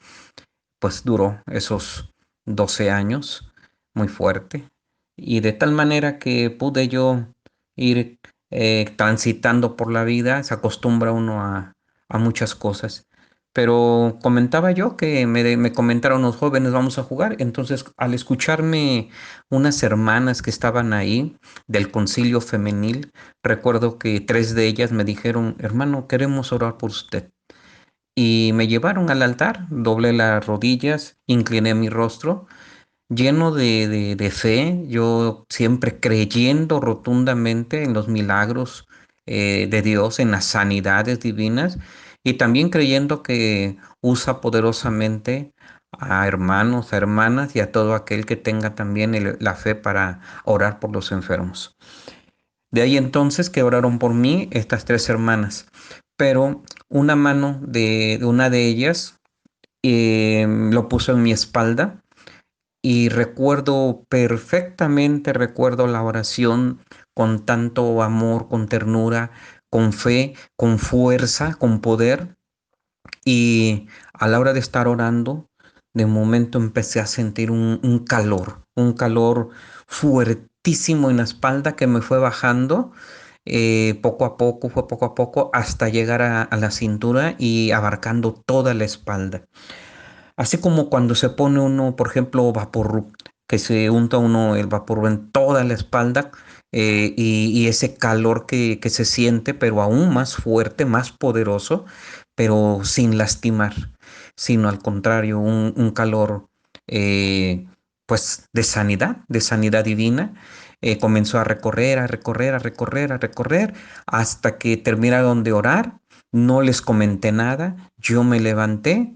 S2: pues duró esos 12 años muy fuerte y de tal manera que pude yo ir transitando por la vida. Se acostumbra uno a muchas cosas, Pero comentaba yo que me comentaron los jóvenes, vamos a jugar. Entonces, al escucharme unas hermanas que estaban ahí del concilio femenil, recuerdo que tres de ellas me dijeron, hermano, queremos orar por usted. Y me llevaron al altar, doblé las rodillas, incliné mi rostro, lleno de fe, yo siempre creyendo rotundamente en los milagros de Dios, en las sanidades divinas, y también creyendo que usa poderosamente a hermanos, a hermanas y a todo aquel que tenga también la fe para orar por los enfermos. De ahí entonces que oraron por mí estas tres hermanas, pero una mano de una de ellas lo puso en mi espalda y recuerdo perfectamente, recuerdo la oración con tanto amor, con ternura, con fe, con fuerza, con poder. Y a la hora de estar orando, de momento empecé a sentir un calor fuertísimo en la espalda que me fue bajando poco a poco, fue poco a poco, hasta llegar a la cintura y abarcando toda la espalda. Así como cuando se pone uno, por ejemplo, Vaporub, que se unta uno el Vaporub en toda la espalda y ese calor que se siente, pero aún más fuerte, más poderoso, pero sin lastimar, sino al contrario, un calor pues de sanidad divina. Comenzó a recorrer, a recorrer, a recorrer, a recorrer, hasta que terminaron de orar. No les comenté nada, yo me levanté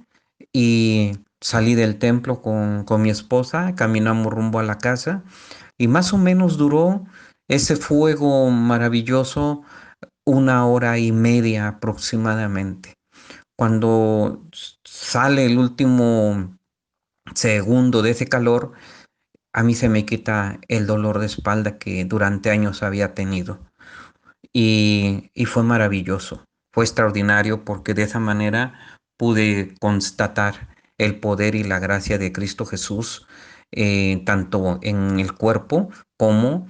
S2: y salí del templo con mi esposa, caminamos rumbo a la casa y más o menos duró ese fuego maravilloso 1 hora y media aproximadamente. Cuando sale el último segundo de ese calor, a mí se me quita el dolor de espalda que durante años había tenido. Y fue maravilloso, fue extraordinario porque de esa manera pude constatar el poder y la gracia de Cristo Jesús, tanto en el cuerpo como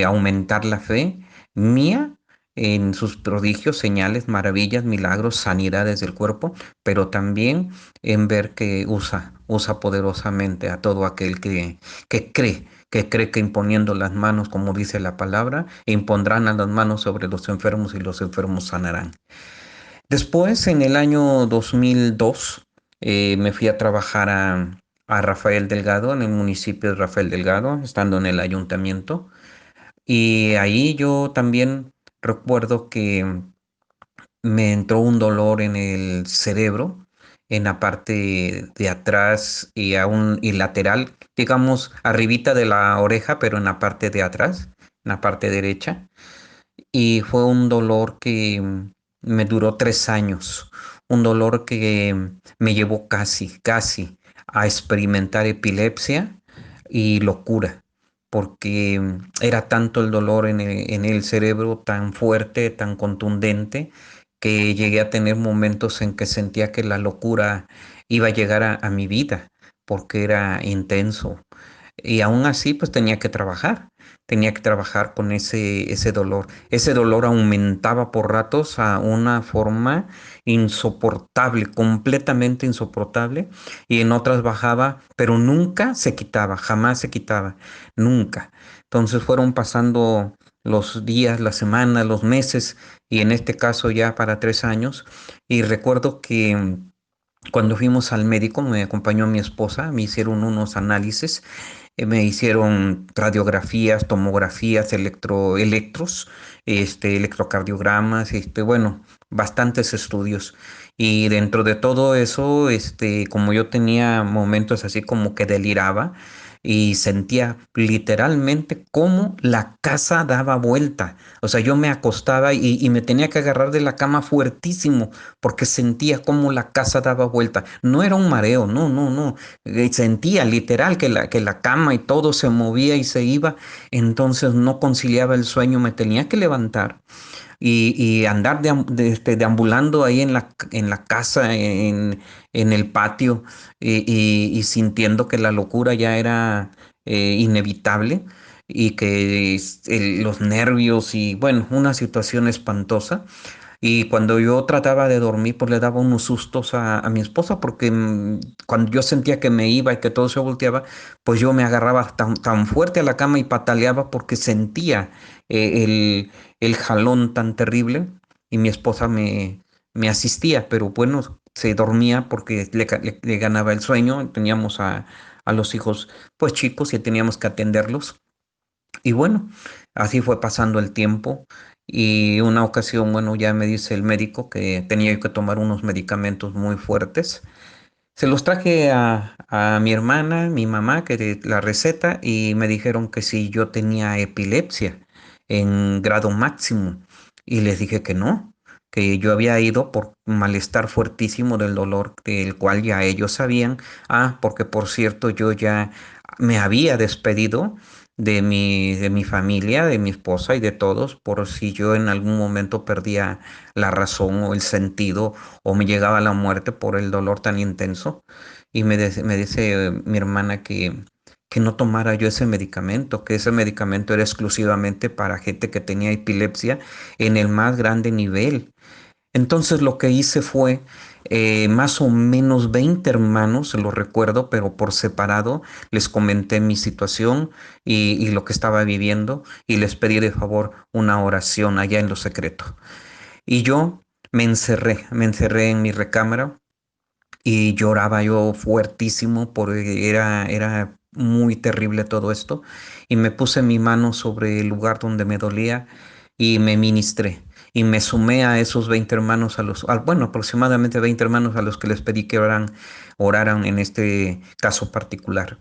S2: aumentar la fe mía en sus prodigios, señales, maravillas, milagros, sanidades del cuerpo, pero también en ver que usa poderosamente a todo aquel que cree que imponiendo las manos, como dice la palabra, impondrán a las manos sobre los enfermos y los enfermos sanarán. Después, en el año 2002, me fui a trabajar a Rafael Delgado, en el municipio de Rafael Delgado, estando en el ayuntamiento. Y ahí yo también recuerdo que me entró un dolor en el cerebro, en la parte de atrás y lateral, digamos, arribita de la oreja, pero en la parte de atrás, en la parte derecha. Y fue un dolor que me duró 3 años, un dolor que me llevó casi a experimentar epilepsia y locura, porque era tanto el dolor en el cerebro, tan fuerte, tan contundente, que llegué a tener momentos en que sentía que la locura iba a llegar a mi vida, porque era intenso. Y aún así, pues tenía que trabajar con ese dolor. Ese dolor aumentaba por ratos a una forma insoportable, completamente insoportable, y en otras bajaba, pero nunca se quitaba, jamás se quitaba, nunca. Entonces fueron pasando los días, las semanas, los meses, y en este caso ya para 3 años, y recuerdo que cuando fuimos al médico, me acompañó mi esposa, me hicieron unos análisis, me hicieron radiografías, tomografías, electrocardiogramas, bueno, bastantes estudios. Y dentro de todo eso, como yo tenía momentos así como que deliraba y sentía literalmente cómo la casa daba vuelta. O sea, yo me acostaba y me tenía que agarrar de la cama fuertísimo porque sentía cómo la casa daba vuelta. No era un mareo, no, no, no. Sentía literal que la cama y todo se movía y se iba, entonces no conciliaba el sueño, me tenía que levantar y andar deambulando ahí en la casa, en el patio y sintiendo que la locura ya era inevitable y que los nervios y bueno, una situación espantosa. Y cuando yo trataba de dormir, pues le daba unos sustos a mi esposa, porque cuando yo sentía que me iba y que todo se volteaba, pues yo me agarraba tan fuerte a la cama y pataleaba porque sentía el jalón tan terrible y mi esposa me asistía, pero bueno, se dormía porque le ganaba el sueño, teníamos a los hijos pues chicos y teníamos que atenderlos. Y bueno, así fue pasando el tiempo y una ocasión, bueno, ya me dice el médico que tenía que tomar unos medicamentos muy fuertes. Se los traje a mi hermana, mi mamá, que la receta y me dijeron que si yo tenía epilepsia en grado máximo y les dije que yo había ido por malestar fuertísimo del dolor del cual ya ellos sabían. Ah, porque por cierto yo ya me había despedido de mi familia, de mi esposa y de todos, por si yo en algún momento perdía la razón o el sentido o me llegaba la muerte por el dolor tan intenso. Y me dice mi hermana que no tomara yo ese medicamento, que ese medicamento era exclusivamente para gente que tenía epilepsia en el más grande nivel. Entonces lo que hice fue más o menos 20 hermanos, se lo recuerdo, pero por separado, les comenté mi situación y lo que estaba viviendo y les pedí de favor una oración allá en lo secreto. Y yo me encerré en mi recámara y lloraba yo fuertísimo porque era muy terrible todo esto. Y me puse mi mano sobre el lugar donde me dolía y me ministré. Y me sumé a esos 20 hermanos, bueno, aproximadamente 20 hermanos a los que les pedí que oraran en este caso particular.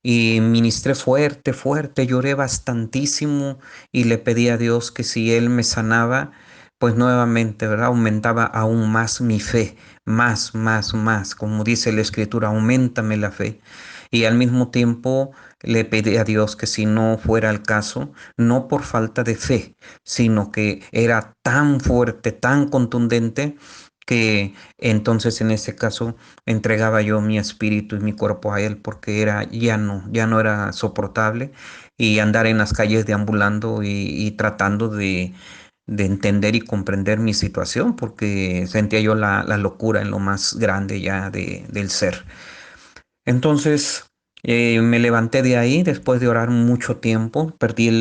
S2: Y ministré fuerte, fuerte, lloré bastantísimo y le pedí a Dios que si Él me sanaba, pues nuevamente, ¿verdad? Aumentaba aún más mi fe, más, más, más. Como dice la Escritura, aumentame la fe. Y al mismo tiempo le pedí a Dios que si no fuera el caso, no por falta de fe, sino que era tan fuerte, tan contundente, que entonces en ese caso entregaba yo mi espíritu y mi cuerpo a él porque ya no era soportable y andar en las calles deambulando y tratando de entender y comprender mi situación porque sentía yo la locura en lo más grande ya del ser. Entonces me levanté de ahí después de orar mucho tiempo, perdí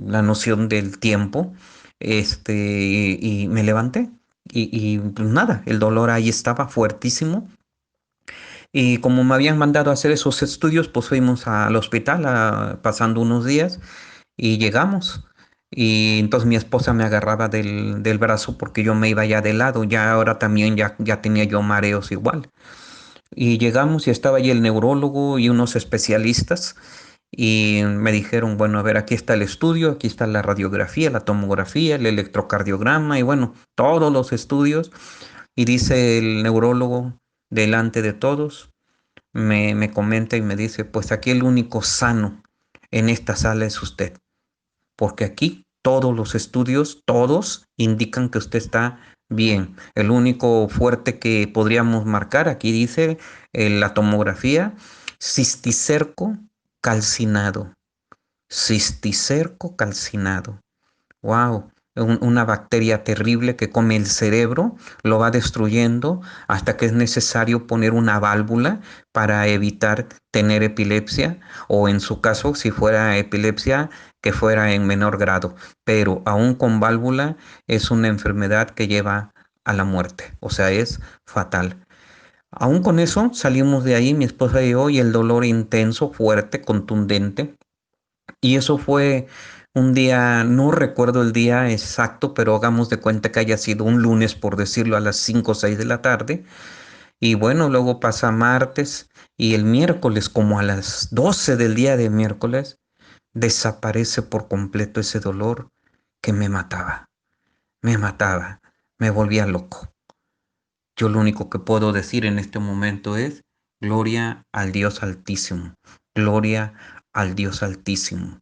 S2: la noción del tiempo, y me levanté. Y pues nada, el dolor ahí estaba fuertísimo y como me habían mandado a hacer esos estudios, pues fuimos al hospital pasando unos días y llegamos. Y entonces mi esposa me agarraba del brazo porque yo me iba ya de lado, ya ahora también ya tenía yo mareos igual. Y llegamos y estaba allí el neurólogo y unos especialistas y me dijeron, bueno, a ver, aquí está el estudio, aquí está la radiografía, la tomografía, el electrocardiograma y bueno, todos los estudios. Y dice el neurólogo delante de todos me comenta y me dice, pues aquí el único sano en esta sala es usted, porque aquí todos los estudios, todos indican que usted está bien. El único fuerte que podríamos marcar, aquí dice la tomografía, cisticerco calcinado, cisticerco calcinado. Wow, una bacteria terrible que come el cerebro, lo va destruyendo hasta que es necesario poner una válvula para evitar tener epilepsia o en su caso, si fuera epilepsia, que fuera en menor grado. Pero aún con válvula es una enfermedad que lleva a la muerte, o sea, es fatal. Aún con eso salimos de ahí, mi esposa y yo, y el dolor intenso, fuerte, contundente. Y eso fue un día, no recuerdo el día exacto, pero hagamos de cuenta que haya sido un lunes, por decirlo, a las 5 o 6 de la tarde. Y bueno, luego pasa martes y el miércoles, como a las 12 del día de miércoles, desaparece por completo ese dolor que me mataba, me volvía loco. Yo lo único que puedo decir en este momento es gloria al Dios Altísimo, gloria al Dios Altísimo.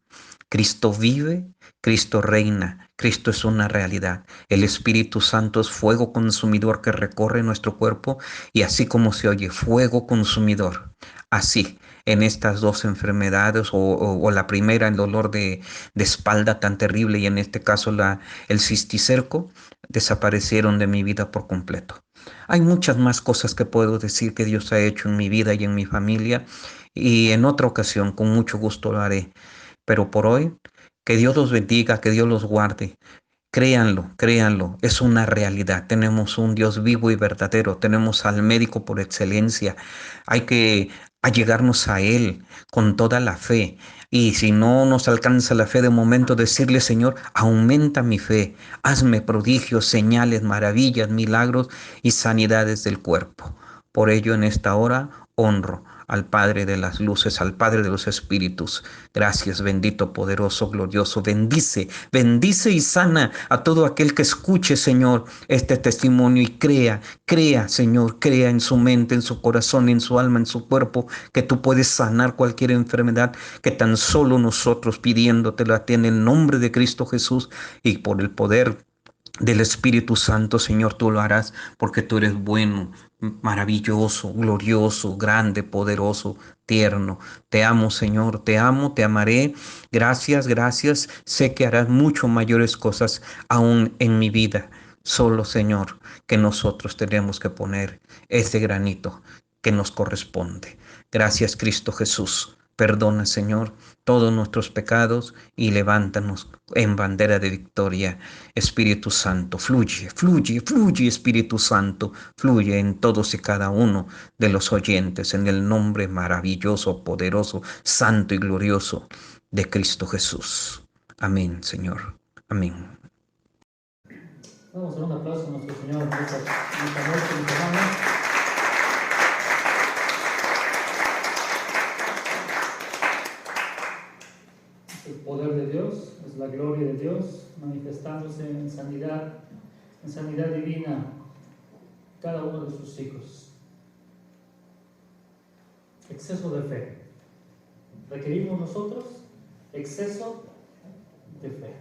S2: Cristo vive, Cristo reina, Cristo es una realidad. El Espíritu Santo es fuego consumidor que recorre nuestro cuerpo y así como se oye, fuego consumidor. Así, en estas dos enfermedades o la primera, el dolor de espalda tan terrible y en este caso el cisticerco, desaparecieron de mi vida por completo. Hay muchas más cosas que puedo decir que Dios ha hecho en mi vida y en mi familia y en otra ocasión con mucho gusto lo haré. Pero por hoy, que Dios los bendiga, que Dios los guarde. Créanlo, créanlo, es una realidad. Tenemos un Dios vivo y verdadero, tenemos al médico por excelencia. Hay que allegarnos a Él con toda la fe. Y si no nos alcanza la fe de momento, decirle, Señor, aumenta mi fe, hazme prodigios, señales, maravillas, milagros y sanidades del cuerpo. Por ello, en esta hora, honro al Padre de las luces, al Padre de los espíritus. Gracias, bendito, poderoso, glorioso. Bendice, bendice y sana a todo aquel que escuche, Señor, este testimonio y crea, Señor, crea en su mente, en su corazón, en su alma, en su cuerpo, que tú puedes sanar cualquier enfermedad que tan solo nosotros pidiéndotelo a ti en el nombre de Cristo Jesús y por el poder del Espíritu Santo, Señor, tú lo harás porque tú eres bueno, maravilloso, glorioso, grande, poderoso, tierno. Te amo, Señor, te amo, te amaré. Gracias, gracias. Sé que harás mucho mayores cosas aún en mi vida. Solo, Señor, que nosotros tenemos que poner ese granito que nos corresponde. Gracias, Cristo Jesús. Perdona, Señor, todos nuestros pecados y levántanos en bandera de victoria. Espíritu Santo, fluye, fluye, fluye, Espíritu Santo, fluye en todos y cada uno de los oyentes, en el nombre maravilloso, poderoso, santo y glorioso de Cristo Jesús. Amén, Señor. Amén.
S1: Vamos a dar un aplauso a nuestro Señor esta noche, mis hermanos. Es el poder de Dios, es la gloria de Dios manifestándose en sanidad divina, cada uno de sus hijos. Exceso de fe. Requerimos nosotros exceso de fe,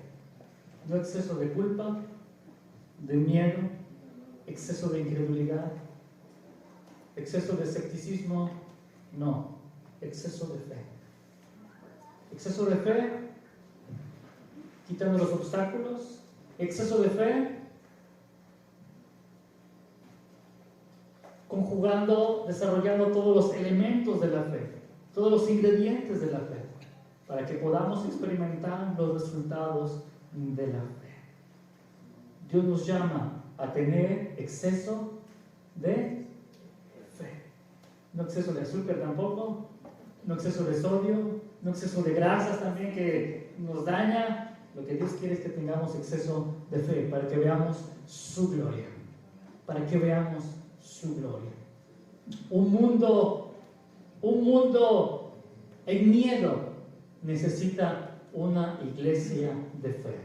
S1: no exceso de culpa, de miedo, exceso de incredulidad, exceso de escepticismo, no, exceso de fe. Exceso de fe, quitando los obstáculos, exceso de fe, conjugando, desarrollando todos los elementos de la fe, todos los ingredientes de la fe, para que podamos experimentar los resultados de la fe. Dios nos llama a tener exceso de fe. No exceso de azúcar tampoco, no exceso de sodio, no exceso de grasas también que nos daña. Lo que Dios quiere es que tengamos exceso de fe para que veamos su gloria. Para que veamos su gloria. Un mundo en miedo necesita una iglesia de fe.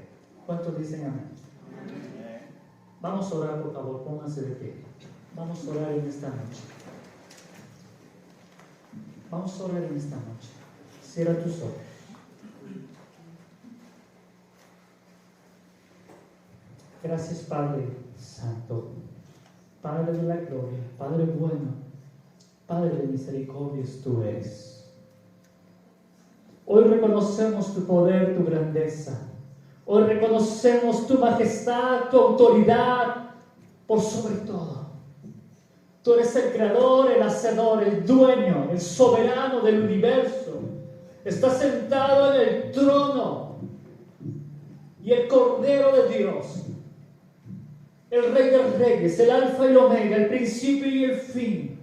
S1: ¿Cuántos dicen amén? Vamos a orar, por favor, pónganse de pie. Vamos a orar en esta noche. Vamos a orar en esta noche. Cierra tus ojos. Gracias, Padre Santo, Padre de la gloria, Padre bueno, Padre de misericordias tú eres. Hoy reconocemos tu poder, tu grandeza. Hoy reconocemos tu majestad, tu autoridad por sobre todo. Tú eres el creador, el hacedor, el dueño, el soberano del universo. Estás sentado en el trono y el Cordero de Dios, el Rey de Reyes, el Alfa y el Omega, el principio y el fin,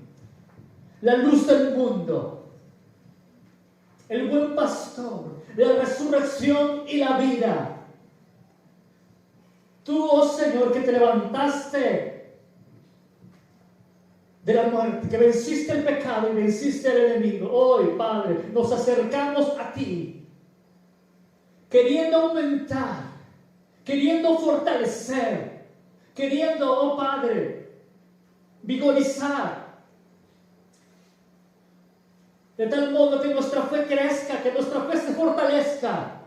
S1: la luz del mundo, el buen pastor, la resurrección y la vida. Tú, oh Señor, que te levantaste de la muerte, que venciste el pecado y venciste al enemigo. Hoy, Padre, nos acercamos a ti, queriendo aumentar, queriendo fortalecer, queriendo, oh Padre, vigorizar de tal modo que nuestra fe crezca, que nuestra fe se fortalezca.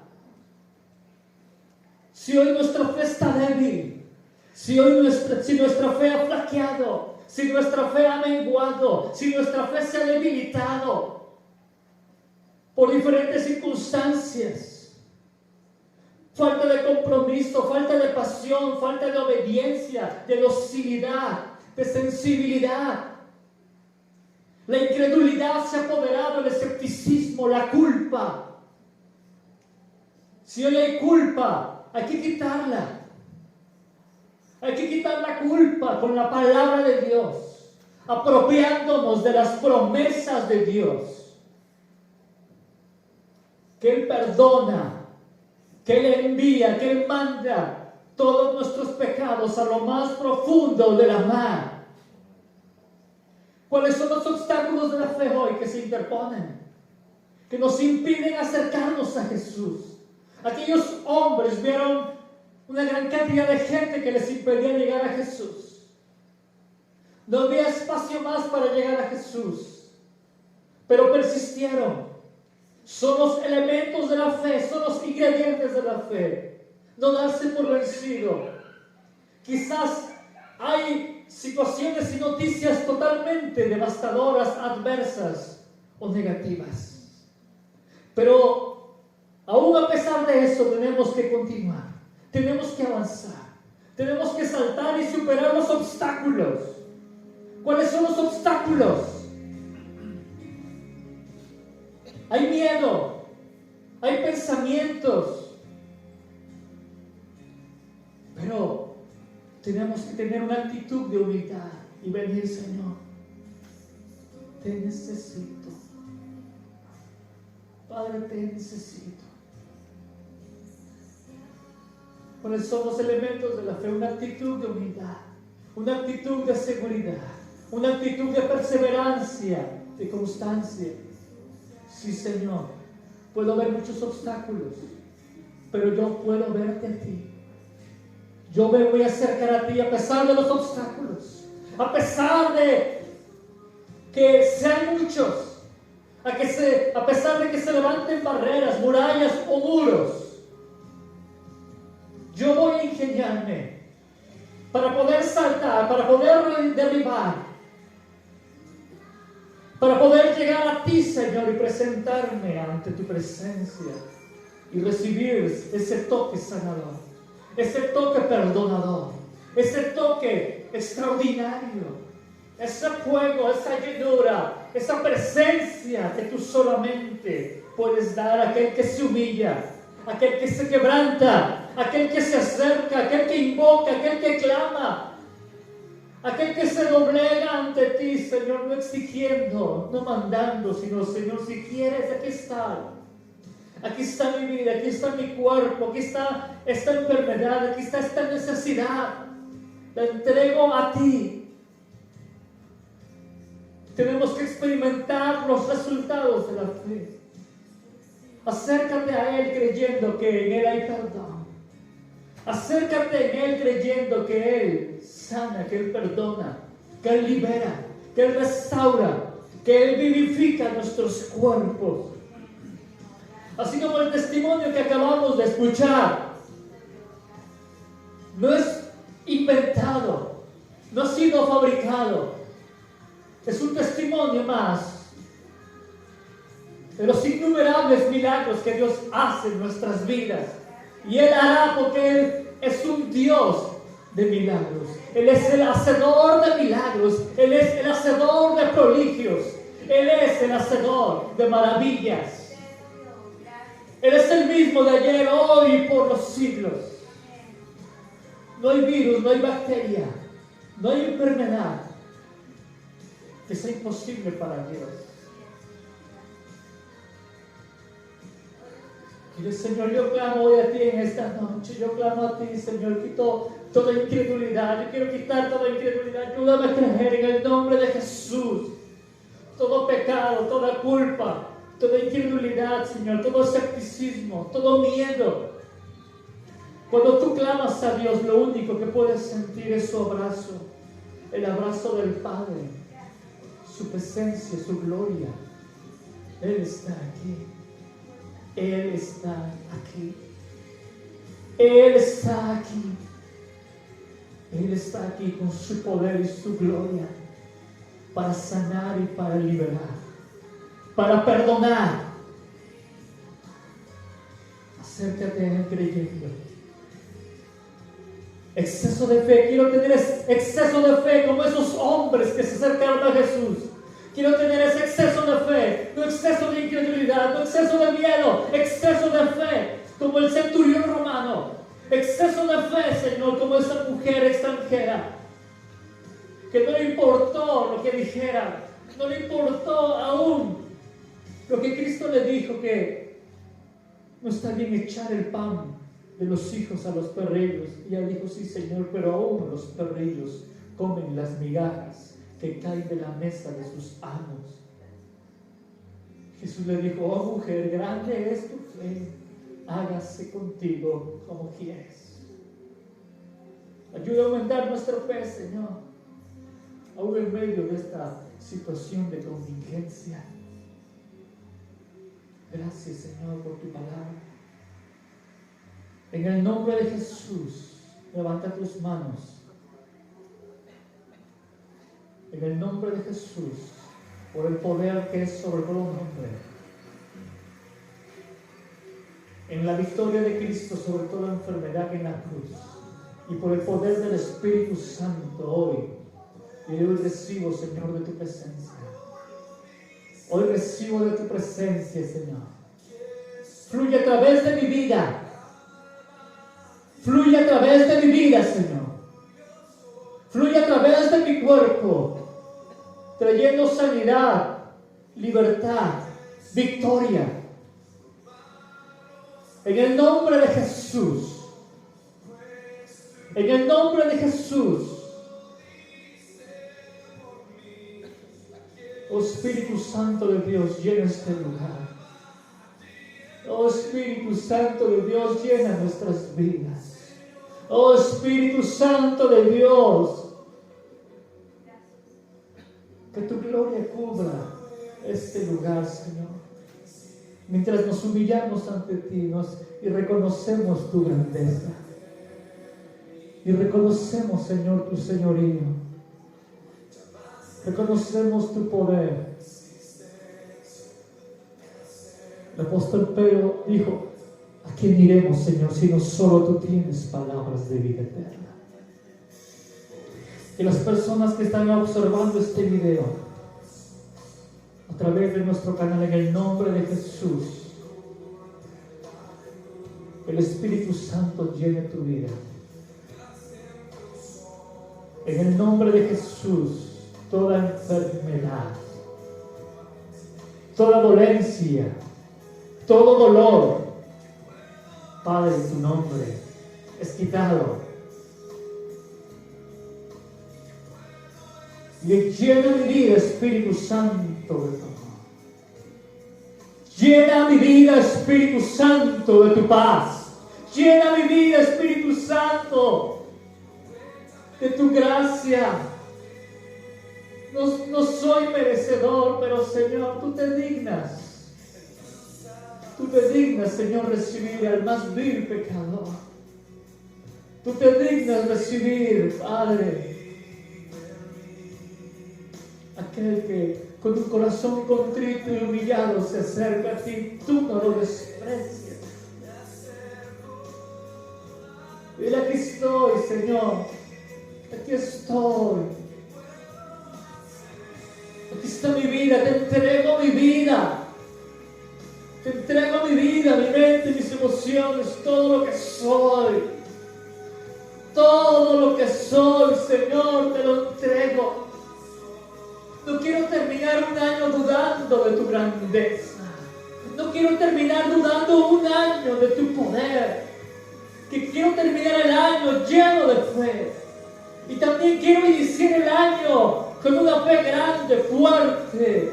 S1: Si hoy nuestra fe está débil, si nuestra fe ha flaqueado, si nuestra fe ha menguado, si nuestra fe se ha debilitado por diferentes circunstancias, falta de compromiso, falta de pasión, falta de obediencia, de docilidad, de sensibilidad. La incredulidad se ha apoderado, el escepticismo, la culpa. Si hoy hay culpa, hay que quitarla. Hay que quitar la culpa con la palabra de Dios, apropiándonos de las promesas de Dios. Que Él perdona, que Él envía, que Él manda todos nuestros pecados a lo más profundo de la mar. ¿Cuáles son los obstáculos de la fe hoy que se interponen? Que nos impiden acercarnos a Jesús. Aquellos hombres vieron una gran cantidad de gente que les impedía llegar a Jesús. No había espacio más para llegar a Jesús, pero persistieron. Son los elementos de la fe, son los ingredientes de la fe. No darse por vencido. Quizás hay situaciones y noticias totalmente devastadoras, adversas o negativas. Pero aún a pesar de eso tenemos que continuar, tenemos que avanzar, tenemos que saltar y superar los obstáculos. ¿Cuáles son los obstáculos? Hay miedo, hay pensamientos, pero tenemos que tener una actitud de humildad y venir, Señor, te necesito. Padre, te necesito. ¿Cuáles son los elementos de la fe? Una actitud de humildad, una actitud de seguridad, una actitud de perseverancia, de constancia. Sí, Señor, puedo ver muchos obstáculos, pero yo puedo verte a ti. Yo me voy a acercar a ti a pesar de los obstáculos, a pesar de que sean muchos, a pesar de que se levanten barreras, murallas o muros. Yo voy a ingeniarme para poder saltar, para poder derribar, para poder llegar a ti, Señor, y presentarme ante tu presencia y recibir ese toque sanador, ese toque perdonador, ese toque extraordinario, ese fuego, esa llenura, esa presencia que tú solamente puedes dar a aquel que se humilla, aquel que se quebranta, aquel que se acerca, aquel que invoca, aquel que clama, aquel que se doblega ante ti, Señor, no exigiendo, no mandando, sino, Señor, si quieres, aquí está. Aquí está mi vida, aquí está mi cuerpo, aquí está esta enfermedad, aquí está esta necesidad. La entrego a ti. Tenemos que experimentar los resultados de la fe. Acércate a Él creyendo que en Él hay perdón. Acércate en Él creyendo que Él sana, que Él perdona, que Él libera, que Él restaura, que Él vivifica nuestros cuerpos. Así como el testimonio que acabamos de escuchar no es inventado, no ha sido fabricado, es un testimonio más de los innumerables milagros que Dios hace en nuestras vidas. Y Él hará porque Él es un Dios de milagros. Él es el hacedor de milagros. Él es el hacedor de prodigios. Él es el hacedor de maravillas. Él es el mismo de ayer, hoy y por los siglos. No hay virus, no hay bacteria, no hay enfermedad que sea imposible para Dios. Y Señor, yo clamo hoy a ti en esta noche. Yo clamo a ti, Señor. Quito toda incredulidad. Yo quiero quitar toda incredulidad. Ayúdame a creer en el nombre de Jesús. Todo pecado, toda culpa, toda incredulidad, Señor. Todo escepticismo, todo miedo. Cuando tú clamas a Dios, lo único que puedes sentir es su abrazo. El abrazo del Padre. Su presencia, su gloria. Él está aquí. Él está aquí. Él está aquí. Él está aquí con su poder y su gloria para sanar y para liberar, para perdonar. Acércate a Él creyendo. Exceso de fe. Quiero tener exceso de fe como esos hombres que se acercaron a Jesús. Quiero tener ese exceso de fe, no exceso de incredulidad, no exceso de miedo, exceso de fe, como el centurión romano. Exceso de fe, Señor, como esa mujer extranjera, que no le importó lo que dijeran, no le importó aún lo que Cristo le dijo, que no está bien echar el pan de los hijos a los perrillos. Y ella dijo, sí, Señor, pero aún los perrillos comen las migajas que caen de la mesa de sus amos. Jesús le dijo, oh mujer, grande es tu fe, hágase contigo como quieres. Ayuda a aumentar nuestra fe, Señor, aún en medio de esta situación de contingencia. Gracias, Señor, por tu palabra. En el nombre de Jesús, levanta tus manos. En el nombre de Jesús, por el poder que es sobre todo nombre, en la victoria de Cristo sobre toda enfermedad en la cruz, y por el poder del Espíritu Santo hoy, y hoy recibo, Señor, de tu presencia. Hoy recibo de tu presencia, Señor. Fluye a través de mi vida. Fluye a través de mi vida, Señor. Fluye a través de mi cuerpo, trayendo sanidad, libertad, victoria. En el nombre de Jesús. En el nombre de Jesús. Oh Espíritu Santo de Dios, llena este lugar. Oh Espíritu Santo de Dios, llena nuestras vidas. Oh Espíritu Santo de Dios, que tu gloria cubra este lugar, Señor. Mientras nos humillamos ante ti y reconocemos tu grandeza. Y reconocemos, Señor, tu señorío. Reconocemos tu poder. El apóstol Pedro dijo, ¿a quién iremos, Señor, si no solo tú tienes palabras de vida eterna? Que las personas que están observando este video a través de nuestro canal, en el nombre de Jesús, el Espíritu Santo llene tu vida. En el nombre de Jesús, toda enfermedad, toda dolencia, todo dolor, Padre, en tu nombre, es quitado. Y llena mi vida, Espíritu Santo, de tu amor. Llena mi vida, Espíritu Santo, de tu paz. Llena mi vida, Espíritu Santo, de tu gracia. No soy merecedor, pero Señor, tú te dignas. Tú te dignas, Señor, recibir al más vil pecador. Tú te dignas recibir, Padre, aquel que con un corazón contrito y humillado se acerca a ti. Tú no lo desprecias. Dile, aquí estoy, Señor. Aquí estoy. Aquí está mi vida. Te entrego mi vida. Te entrego mi vida, mi mente, mis emociones, todo lo que soy. Todo lo que soy, Señor, te lo entrego. No quiero terminar un año dudando de tu grandeza. No quiero terminar dudando un año de tu poder. Que quiero terminar el año lleno de fe. Y también quiero iniciar el año con una fe grande, fuerte.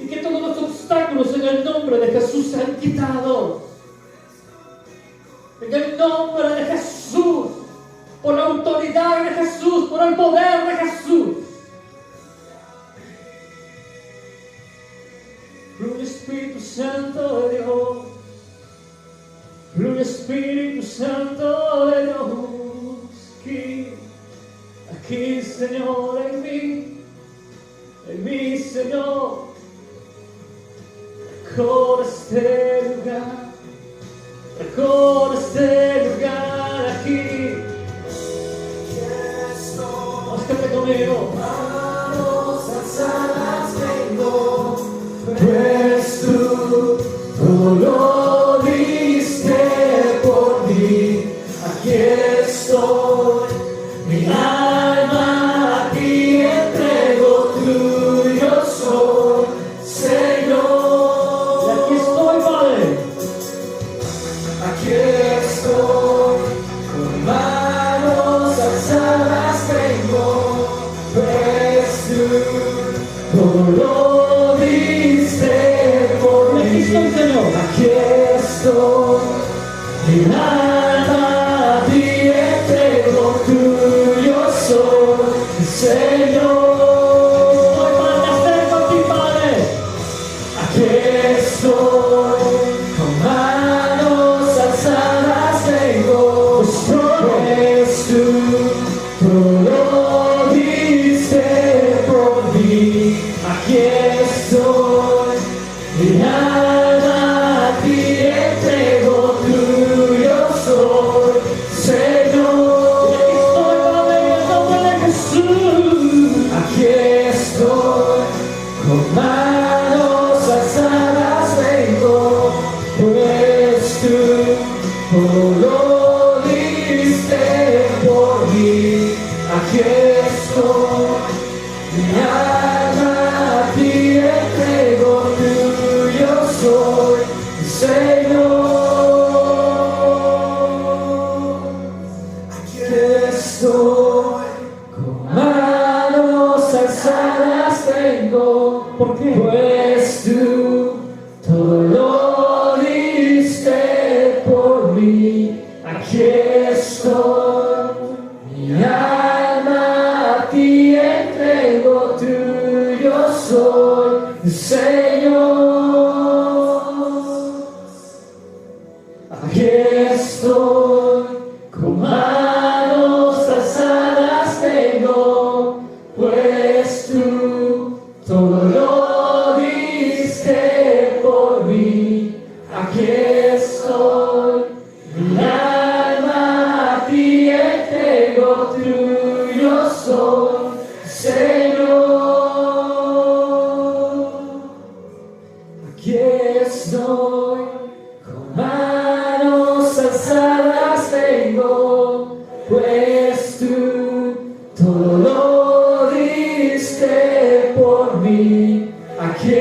S1: Y que todos los obstáculos en el nombre de Jesús sean quitados. En el nombre de Jesús. Por la autoridad de Jesús. Por el poder de Jesús. Santo de Dios, fluye Espíritu Santo de Dios, aquí Señor, en mí Señor, recorre este lugar aquí. Vamos, cante conmigo. Manos alzadas vengo, pues tú todo lo diste por mí. Aquí estoy, mi alma a ti entrego, tuyo soy, Señor. Y aquí estoy, Padre. Aquí estoy, con manos alzadas vengo, pues tú todo lo diste por mí. Aquí estoy, Señor. Aquí estoy, mi alma a ti entrego, tuyo soy, Señor. Estoy para hacer por ti, Padre. Aquí estoy, con manos alzadas vengo, pues tú todo lo diste por mí. Aquí estoy, mi alma a ti entrego, tuyo soy, Señor. Y aquí estoy, Padre, en el nombre de Jesús. Aquí estoy, con manos alzadas vengo, pues tú todo lo diste por mí. Aquí estoy, mi alma a ti entrego, tuyo soy, Señor. Aquí estoy, con manos alzadas vengo. ¿Por qué? Pues tú todo lo diste por mí. Aquí estoy, mi alma a ti entrego, tuyo soy, Señor. Aquí estoy, con manos alzadas vengo, pues tú todo lo diste por mí. Aquí estoy, mi alma a ti entrego, tuyo soy, Señor. Aquí estoy, con manos alzadas vengo, pues tú todo lo diste por mí. Aquí